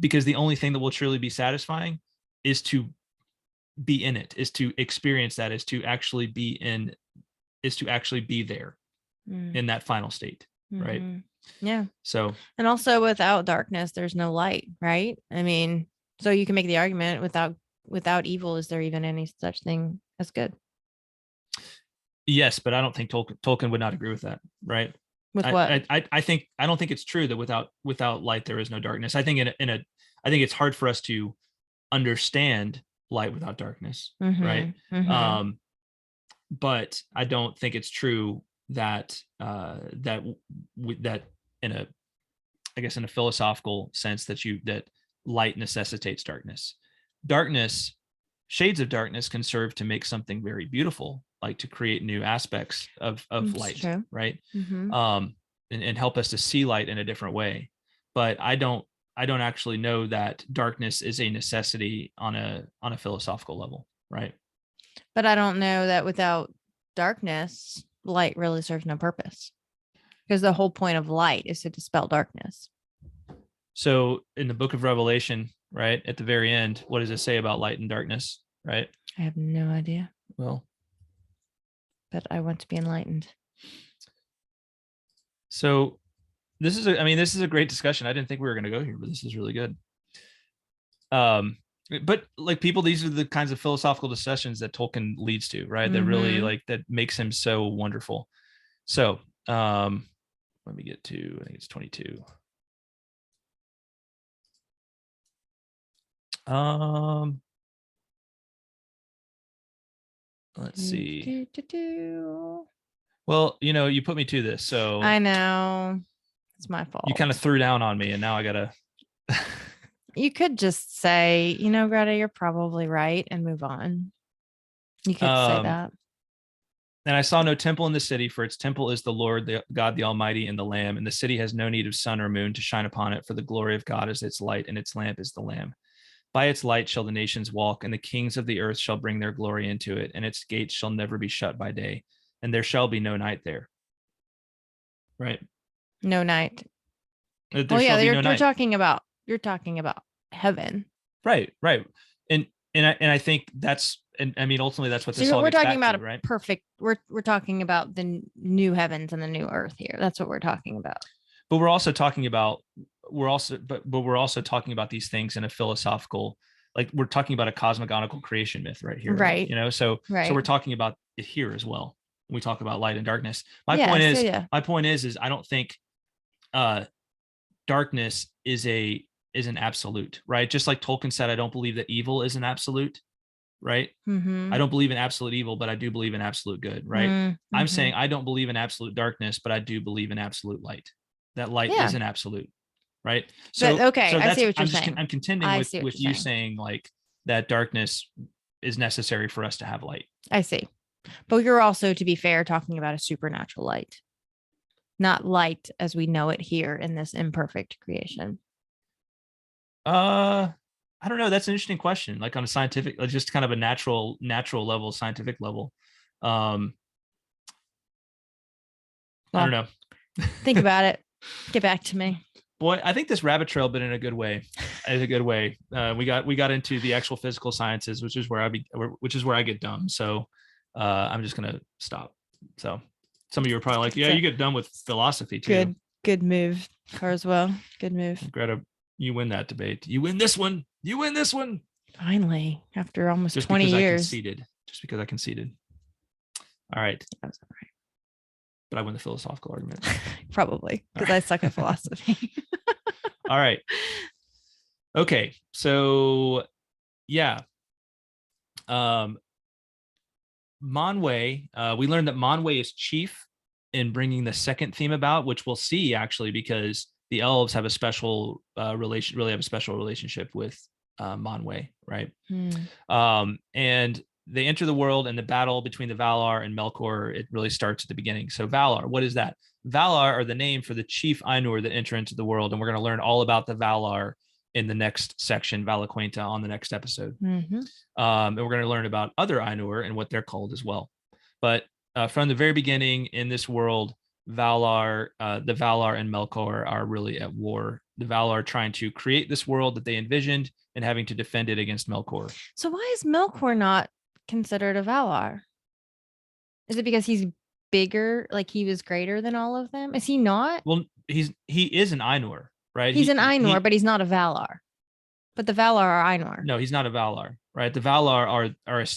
because the only thing that will truly be satisfying is to be in it, is to experience that, is to actually be there in that final state. Mm-hmm. Right. Yeah. So, and also without darkness, there's no light. Right. I mean, so you can make the argument, without evil, is there even any such thing as good? Yes, but I don't think Tolkien would not agree with that. Right. With what? I don't think it's true that without light there is no darkness. I think I think it's hard for us to understand light without darkness. Mm-hmm. Right. Mm-hmm. But I don't think it's true that that in a philosophical sense that light necessitates darkness. Shades of darkness can serve to make something very beautiful, like to create new aspects of light. True. Right. Mm-hmm. And help us to see light in a different way. But I don't actually know that darkness is a necessity on a philosophical level. Right. But I don't know that without darkness, light really serves no purpose, because the whole point of light is to dispel darkness. So in the book of Revelation, right, at the very end, what does it say about light and darkness? Right. I have no idea. Well, but I want to be enlightened. So this is a great discussion. I didn't think we were going to go here, but this is really good. But like these are the kinds of philosophical discussions that Tolkien leads to, right? Mm-hmm. That really that makes him so wonderful. So let me get to, I think it's 22. Let's see. Well, you put me to this, so I know it's my fault. You kind of threw down on me, and now I gotta. You could just say, Greta, you're probably right, and move on. You could say that. And I saw no temple in the city, for its temple is the Lord, the God, the Almighty, and the Lamb. And the city has no need of sun or moon to shine upon it, for the glory of God is its light, and its lamp is the Lamb. By its light shall the nations walk, and the kings of the earth shall bring their glory into it, and its gates shall never be shut by day, and there shall be no night there. Right? No night. You're talking about heaven. Right. And I think that's and I mean, ultimately, that's what So this all we're gets talking back about to, a right? perfect. We're talking about the new heavens and the new earth here. That's what we're talking about. But we're also talking about we're also talking about these things in a philosophical, like we're talking about a cosmogonical creation myth right here, Right. you know. So Right. we're talking about it here as well when we talk about light and darkness. My Yeah, point so is yeah. my point is I don't think darkness is an absolute, right? Just like Tolkien said, I don't believe that evil is an absolute, right? Mm-hmm. I don't believe in absolute evil, but I do believe in absolute good, right? Mm-hmm. I'm saying I don't believe in absolute darkness, but I do believe in absolute light. That light Yeah. is an absolute, right? So But, okay, so I that's see what you're I'm just saying. I'm contending I with see what you're you saying. saying like that darkness is necessary for us to have light. I see. But you're also, to be fair, talking about a supernatural light, not light as we know it here in this imperfect creation. I don't know. That's an interesting question. Like on a scientific, like just kind of a natural level, scientific level. Well, I don't know. Think about it. Get back to me. Boy, I think this rabbit trail been in a good way. In a good way. We got into the actual physical sciences, which is where I get dumb. So I'm just gonna stop. So some of you are probably like, yeah, you get done with philosophy too. Good move, Carswell. Good move. Greta, you win that debate. You win this one. You win this one. Finally, after almost just 20 because years. Just because I conceded. All right. That's all right. But I win the philosophical argument. Probably because I suck at philosophy. All right. Okay. So yeah. Manwë, we learned that Manwë is chief in bringing the second theme about, which we'll see actually, because the elves have a special relationship with Manwë, right? And they enter the world, and the battle between the Valar and Melkor, it really starts at the beginning. So Valar, what is that? Valar are the name for the chief Ainur that enter into the world, and we're going to learn all about the Valar in the next section, Valaquenta, on the next episode. And we're going to learn about other Ainur and what they're called as well. But from the very beginning in this world, the Valar and Melkor are really at war. The Valar trying to create this world that they envisioned and having to defend it against Melkor. So why is Melkor not considered a Valar? Is it because he's bigger, like he was greater than all of them? Is he not? Well, he is an Ainur, right? He's an Ainur, but he's not a Valar. But the Valar are Ainur. No, he's not a Valar, right? The Valar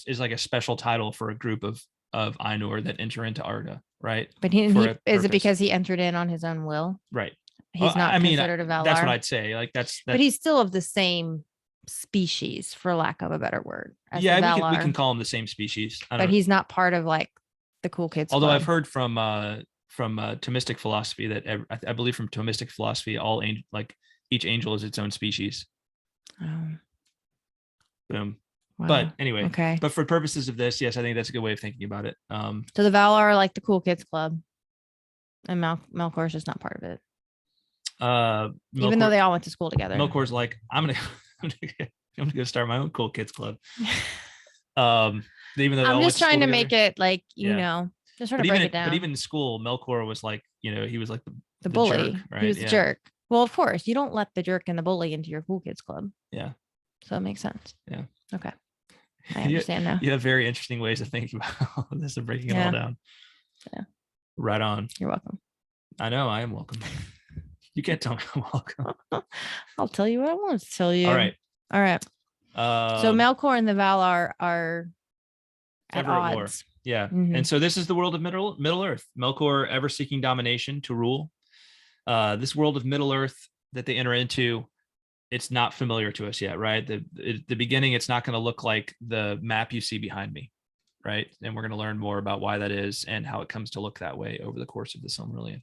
is like a special title for a group of Ainur that enter into Arda, right? But is it because he entered in on his own will? Right. He's not considered a Valar. That's what I'd say. Like that's but he's still of the same species, for lack of a better word. Yeah, we can call him the same species. But he's not part of like the cool kids. Although club. I've heard from Thomistic philosophy that I believe from Thomistic philosophy, each angel is its own species. Oh. Boom. Wow. But anyway, okay. But for purposes of this, yes, I think that's a good way of thinking about it. So the Valar are like the cool kids club, and Melkor is just not part of it. Even though they all went to school together. Melkor's like, I'm gonna go start my own cool kids club. Even though I'm just trying to make it like just trying to break it down. But even in school, Melkor was like, he was like the bully. Jerk, right? He was the jerk. Well, of course, you don't let the jerk and the bully into your cool kids club. Yeah. So it makes sense. Yeah. Okay. I understand now. You have very interesting ways of thinking about this and breaking it all down. Yeah. Right on. You're welcome. I know. I am welcome. You can't tell me I'm welcome. I'll tell you what I want to tell you. All right. So Melkor and the Valar are at odds. War. Yeah. Mm-hmm. And so this is the world of Middle Earth. Melkor ever seeking domination to rule. This world of Middle Earth that they enter into, it's not familiar to us yet, right? The beginning, it's not going to look like the map you see behind me, right? And we're going to learn more about why that is and how it comes to look that way over the course of the Silmarillion.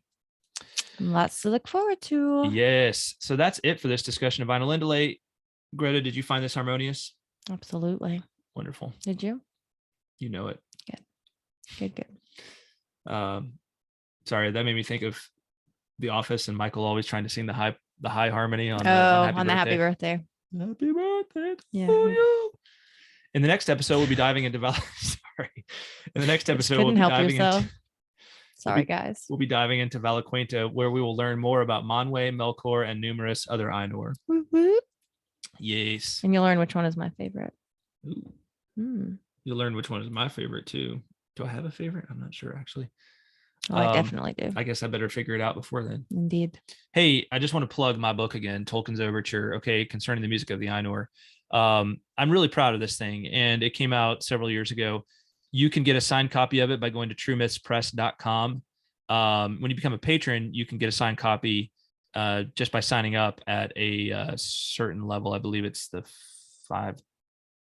Lots to look forward to. Yes. So that's it for this discussion of Ainulindalë. Greta, did you find this harmonious? Absolutely. Wonderful. Did you? You know it. Good. Sorry, that made me think of The Office and Michael always trying to sing the high harmony on the Happy Birthday. Happy birthday. Yeah. In the next episode, we'll be diving into Sorry. In the next episode, we'll be diving into. Sorry, guys. We'll be diving into Valaquenta, where we will learn more about Manwë, Melkor, and numerous other Ainur. Woo-woo. Yes. And you'll learn which one is my favorite. Ooh. You'll learn which one is my favorite too. Do I have a favorite? I'm not sure actually. Oh, I definitely do. I guess I better figure it out before then. Indeed. Hey, I just want to plug my book again, Tolkien's Overture, okay, concerning the music of the Ainur. I'm really proud of this thing, and it came out several years ago. You can get a signed copy of it by going to truemythspress.com. When you become a patron, you can get a signed copy just by signing up at a certain level. I believe it's the $5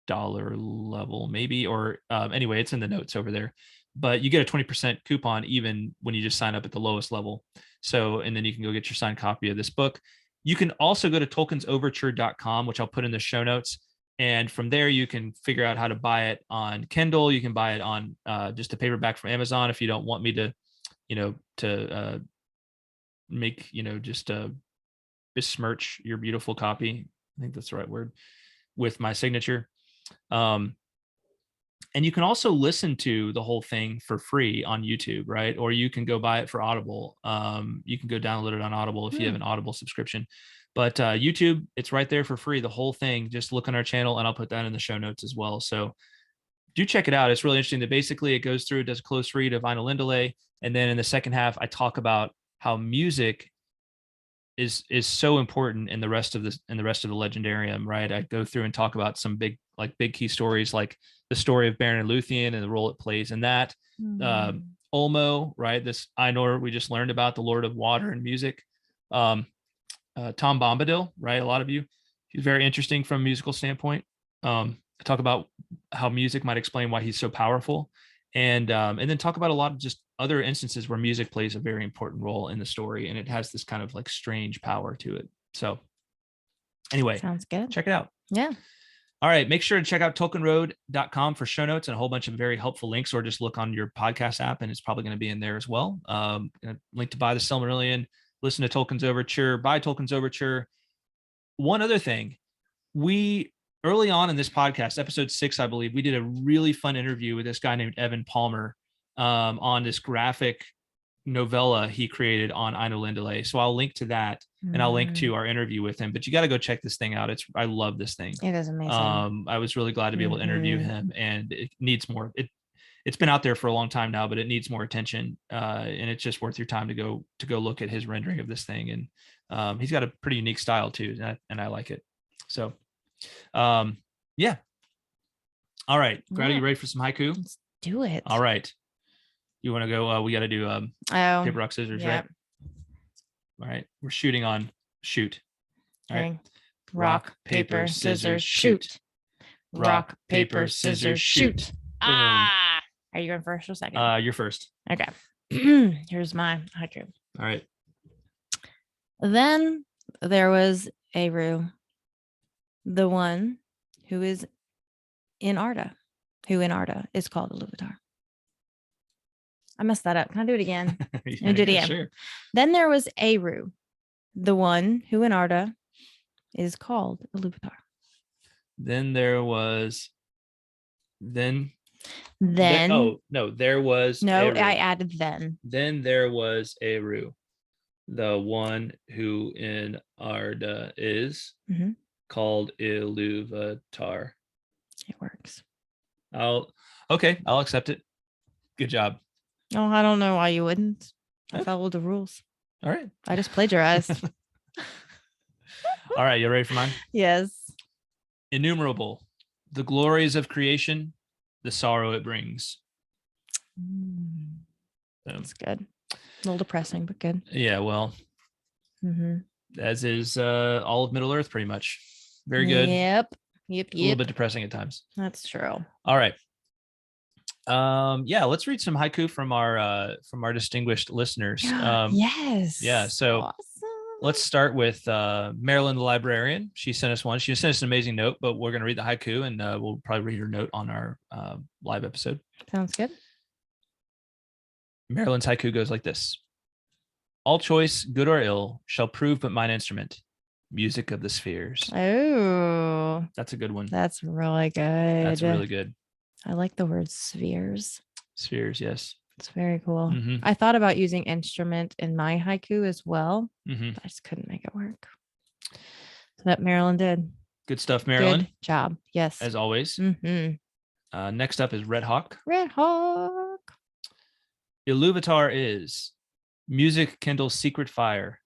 level, maybe, or anyway, it's in the notes over there. But you get a 20% coupon even when you just sign up at the lowest level. So, and then you can go get your signed copy of this book. You can also go to tolkiensoverture.com, which I'll put in the show notes. And from there, you can figure out how to buy it on Kindle. You can buy it on just a paperback from Amazon if you don't want me to, make, just besmirch your beautiful copy. I think that's the right word, with my signature. And you can also listen to the whole thing for free on YouTube, right? Or you can go buy it for Audible. You can go download it on Audible if you have an Audible subscription. But YouTube, it's right there for free, the whole thing. Just look on our channel, and I'll put that in the show notes as well. So do check it out. It's really interesting that basically it goes through, does a close read of Ainulindalë, and then in the second half, I talk about how music is so important in the rest of the legendarium, right? I go through and talk about some big key stories, like the story of Baron and Luthien and the role it plays in that. Ulmo, right? This Ainur we just learned about, the Lord of Water and Music. Tom Bombadil, right? A lot of you, he's very interesting from a musical standpoint. I talk about how music might explain why he's so powerful, and then talk about a lot of just other instances where music plays a very important role in the story, and it has this kind of like strange power to it. So anyway, sounds good. Check it out. Yeah. All right. Make sure to check out tolkienroad.com for show notes and a whole bunch of very helpful links, or just look on your podcast app and it's probably going to be in there as well. Link to buy the Silmarillion, listen to Tolkien's Overture, buy Tolkien's Overture. One other thing, we early on in this podcast, episode 6, I believe, we did a really fun interview with this guy named Evan Palmer on this graphic novella he created on Ainulindalë. So I'll link to that, and I'll link to our interview with him. But you got to go check this thing out. I love this thing. It is amazing. I was really glad to be able to interview him, and it needs more. It's been out there for a long time now, but it needs more attention. And it's just worth your time to go look at his rendering of this thing. And he's got a pretty unique style too, and I like it. So, yeah. All right, Greta, you ready for some haiku? Let's do it. All right. You want to go? We got to do paper, rock, scissors, right? All right. We're shooting on shoot. All right. Rock, paper, scissors, shoot. Rock, paper, scissors, shoot. Ah! Are you going first or second? You're first. Okay. Here's my haiku. All right. Then there was Eru, the one who is in Arda, who in Arda is called Ilúvatar. I messed that up. Can I do it again? Yeah, do it again. Sure. Then there was Eru, the one who in Arda is called Ilúvatar. Then there was. Then. Oh no, there was. No, Eru. I added then. Then there was Eru, the one who in Arda is called Ilúvatar. It works. I'll accept it. Good job. Oh, I don't know why you wouldn't. I followed the rules. All right. I just plagiarized. All right. You ready for mine? Yes. Innumerable, the glories of creation, the sorrow it brings. That's good. A little depressing, but good. Yeah, well, as is all of Middle Earth, pretty much. Very good. Yep. A little bit depressing at times. That's true. All right. Let's read some haiku from our distinguished listeners. Yes. Yeah. So awesome. Let's start with Marilyn the librarian. She sent us one. She sent us an amazing note, but we're going to read the haiku, and we'll probably read her note on our live episode. Sounds good. Marilyn's haiku goes like this: all choice, good or ill, shall prove but mine instrument, music of the spheres. Oh, that's a good one. That's really good. That's really good. I like the word spheres. Spheres, yes. It's very cool. I thought about using instrument in my haiku as well, but I just couldn't make it work. So that Marilyn did. Good stuff, Marilyn. Good job. Yes. As always. Next up is Red Hawk. Red Hawk. Ilúvatar is music kindles secret fire.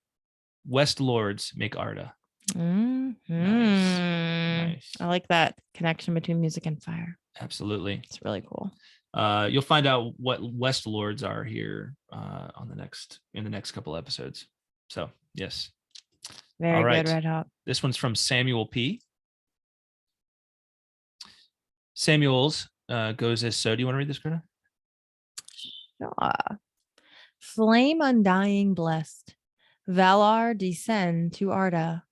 West Lords make Arda. Nice. I like that connection between music and fire. Absolutely. It's really cool. You'll find out what West Lords are here in the next couple episodes. So yes. Very good, Red Hawk. This one's from Samuel P. Samuel's goes as so. Do you want to read this, Greta? Sure. Flame undying blessed. Valar descend to Arda.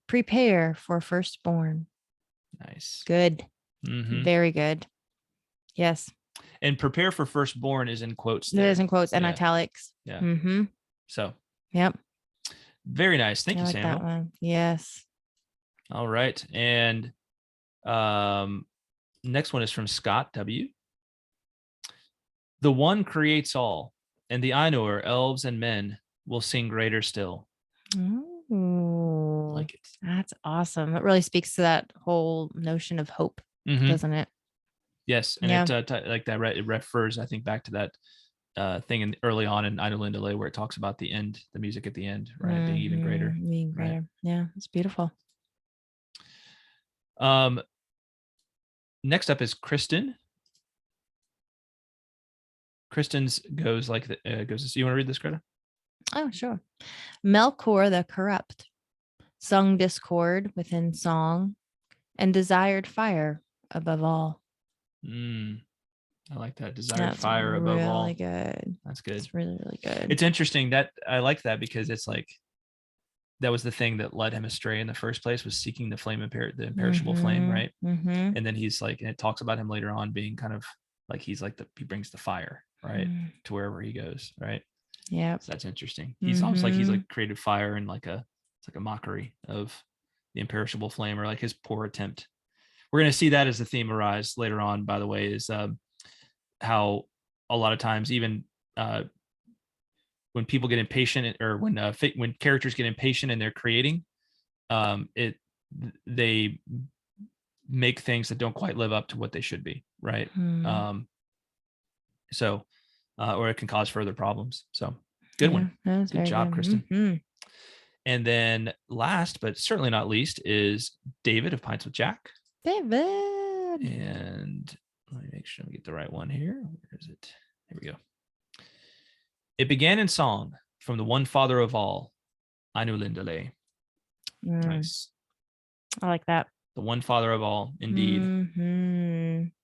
Prepare for firstborn. Nice. Good. Mm-hmm. Very good. Yes. And prepare for firstborn is in quotes. It is in quotes and italics. Yeah. Mm-hmm. So. Yep. Very nice. Thank you, like Samuel. That one. Yes. All right. And next one is from Scott W. The one creates all, and the Ainur, elves and men, will sing greater still. Ooh, I like it. That's awesome. It really speaks to that whole notion of hope, doesn't it? Yes. And it like that, it refers, I think, back to that thing early on in Ainulindalë where it talks about the end, the music at the end, right? Being even greater. Being greater. Right? Yeah, it's beautiful. Next up is Kristen. Kristen's goes like goes this. You want to read this, Greta? Oh, sure. Melkor the corrupt sung discord within song and desired fire above all. I like that. Desired fire above all. Really good. That's good. It's really, really good. It's interesting that I like that because it's like that was the thing that led him astray in the first place, was seeking the flame, the imperishable flame, right? And then he's like, and it talks about him later on being kind of like he brings the fire, right, to wherever he goes, right? Yeah. So that's interesting. He's almost like he's like created fire and it's like a mockery of the imperishable flame, or like his poor attempt. We're going to see that as the theme arise later on, by the way, is how a lot of times, even when people get impatient, or when characters get impatient in their creating, they make things that don't quite live up to what they should be, right? Or it can cause further problems. So good one. Good job, Kristen. And then last, but certainly not least, is David of Pints with Jack. David. And let me make sure we get the right one here. Where is it? Here we go. It began in song from the one father of all, Ainulindalë. Nice. I like that. The one father of all, indeed.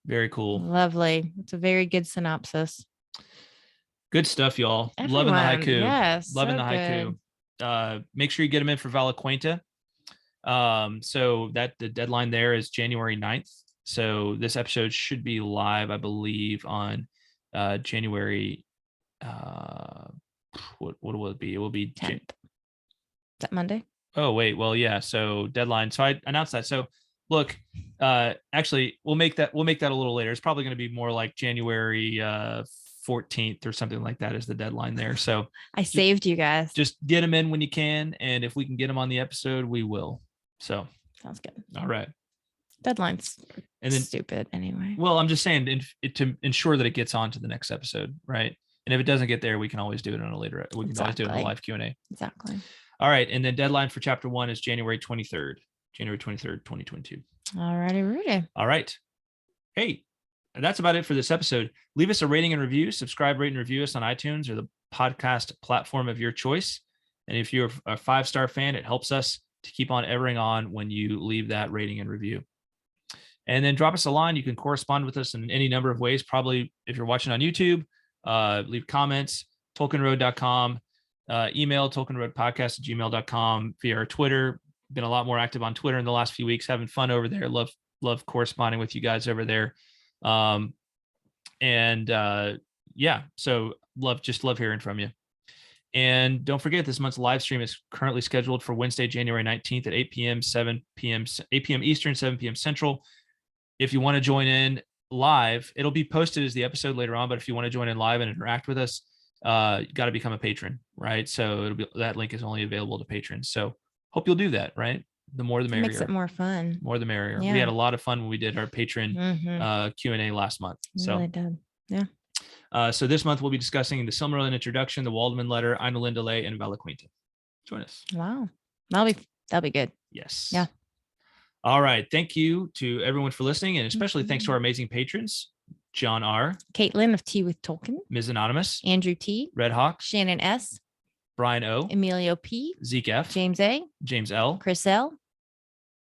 Very cool. Lovely. It's a very good synopsis. Good stuff, y'all. Loving the haiku. Yes. Loving the haiku. Make sure you get them in for Valaquenta. So that the deadline there is January 9th. So this episode should be live, I believe, on January. What will it be? It will be 10th. Is that Monday? Oh, wait. Well, yeah. So deadline. So I announced that. So look, actually, we'll make that a little later. It's probably going to be more like January 14th or something like that is the deadline there. So I saved you guys. Just get them in when you can. And if we can get them on the episode, we will. So sounds good. All right. Deadline's stupid anyway. Well, I'm just saying to ensure that it gets on to the next episode. Right. And if it doesn't get there, we can always do it on a later. We can always do it in a live Q&A. Exactly. All right. And then deadline for chapter 1 is January 23rd, 2022. All righty, Rudy. All right. Hey, that's about it for this episode. Leave us a rating and review. Subscribe, rate, and review us on iTunes or the podcast platform of your choice. And if you're a 5-star fan, it helps us to keep on evering on when you leave that rating and review. And then drop us a line. You can correspond with us in any number of ways. Probably if you're watching on YouTube, leave comments, tolkienroad.com, email tolkienroadpodcast@gmail.com, via our Twitter. Been a lot more active on Twitter in the last few weeks, having fun over there. Love corresponding with you guys over there. So love hearing from you. And don't forget, this month's live stream is currently scheduled for Wednesday, January 19th at 8 p.m. Eastern, 7 p.m. Central. If you want to join in live, it'll be posted as the episode later on. But if you want to join in live and interact with us, you got to become a patron, right? So that link is only available to patrons. So hope you'll do that, right? The more the It merrier. makes it more fun. More the merrier. We Yeah. had a lot of fun when we did our patron Q&A last month. So Really did. Yeah. So this month we'll be discussing the Silmarillion introduction, the Waldman letter, Ainulindalë, and Valaquinta. Join us. Wow. That'll be good. Yes. Yeah. All right. Thank you to everyone for listening, and especially thanks to our amazing patrons, John R., Kaitlyn of Tea with Tolkien, Ms. Anonymous, Andrew T, Red Hawk, Shannon S, Brian O, Emilio P, Zeke F, James A, James L, Chris L,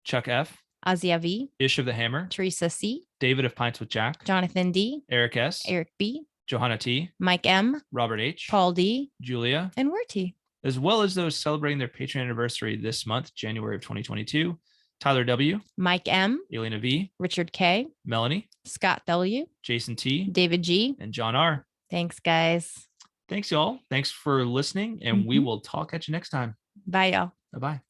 Chuck F, Azia V, Ish of the Hammer, Teresa C, David of Pints with Jack, Jonathan D, Eric S, Eric B, Johanna T, Mike M, Robert H, Paul D, Julia, and We're T, as well as those celebrating their Patreon anniversary this month, January of 2022. Tyler W, Mike M, Elena V, Richard K, Melanie, Scott W, Jason T, David G. and John R. Thanks, guys. Thanks, y'all. Thanks for listening, and we will talk at you next time. Bye, y'all. Bye-bye.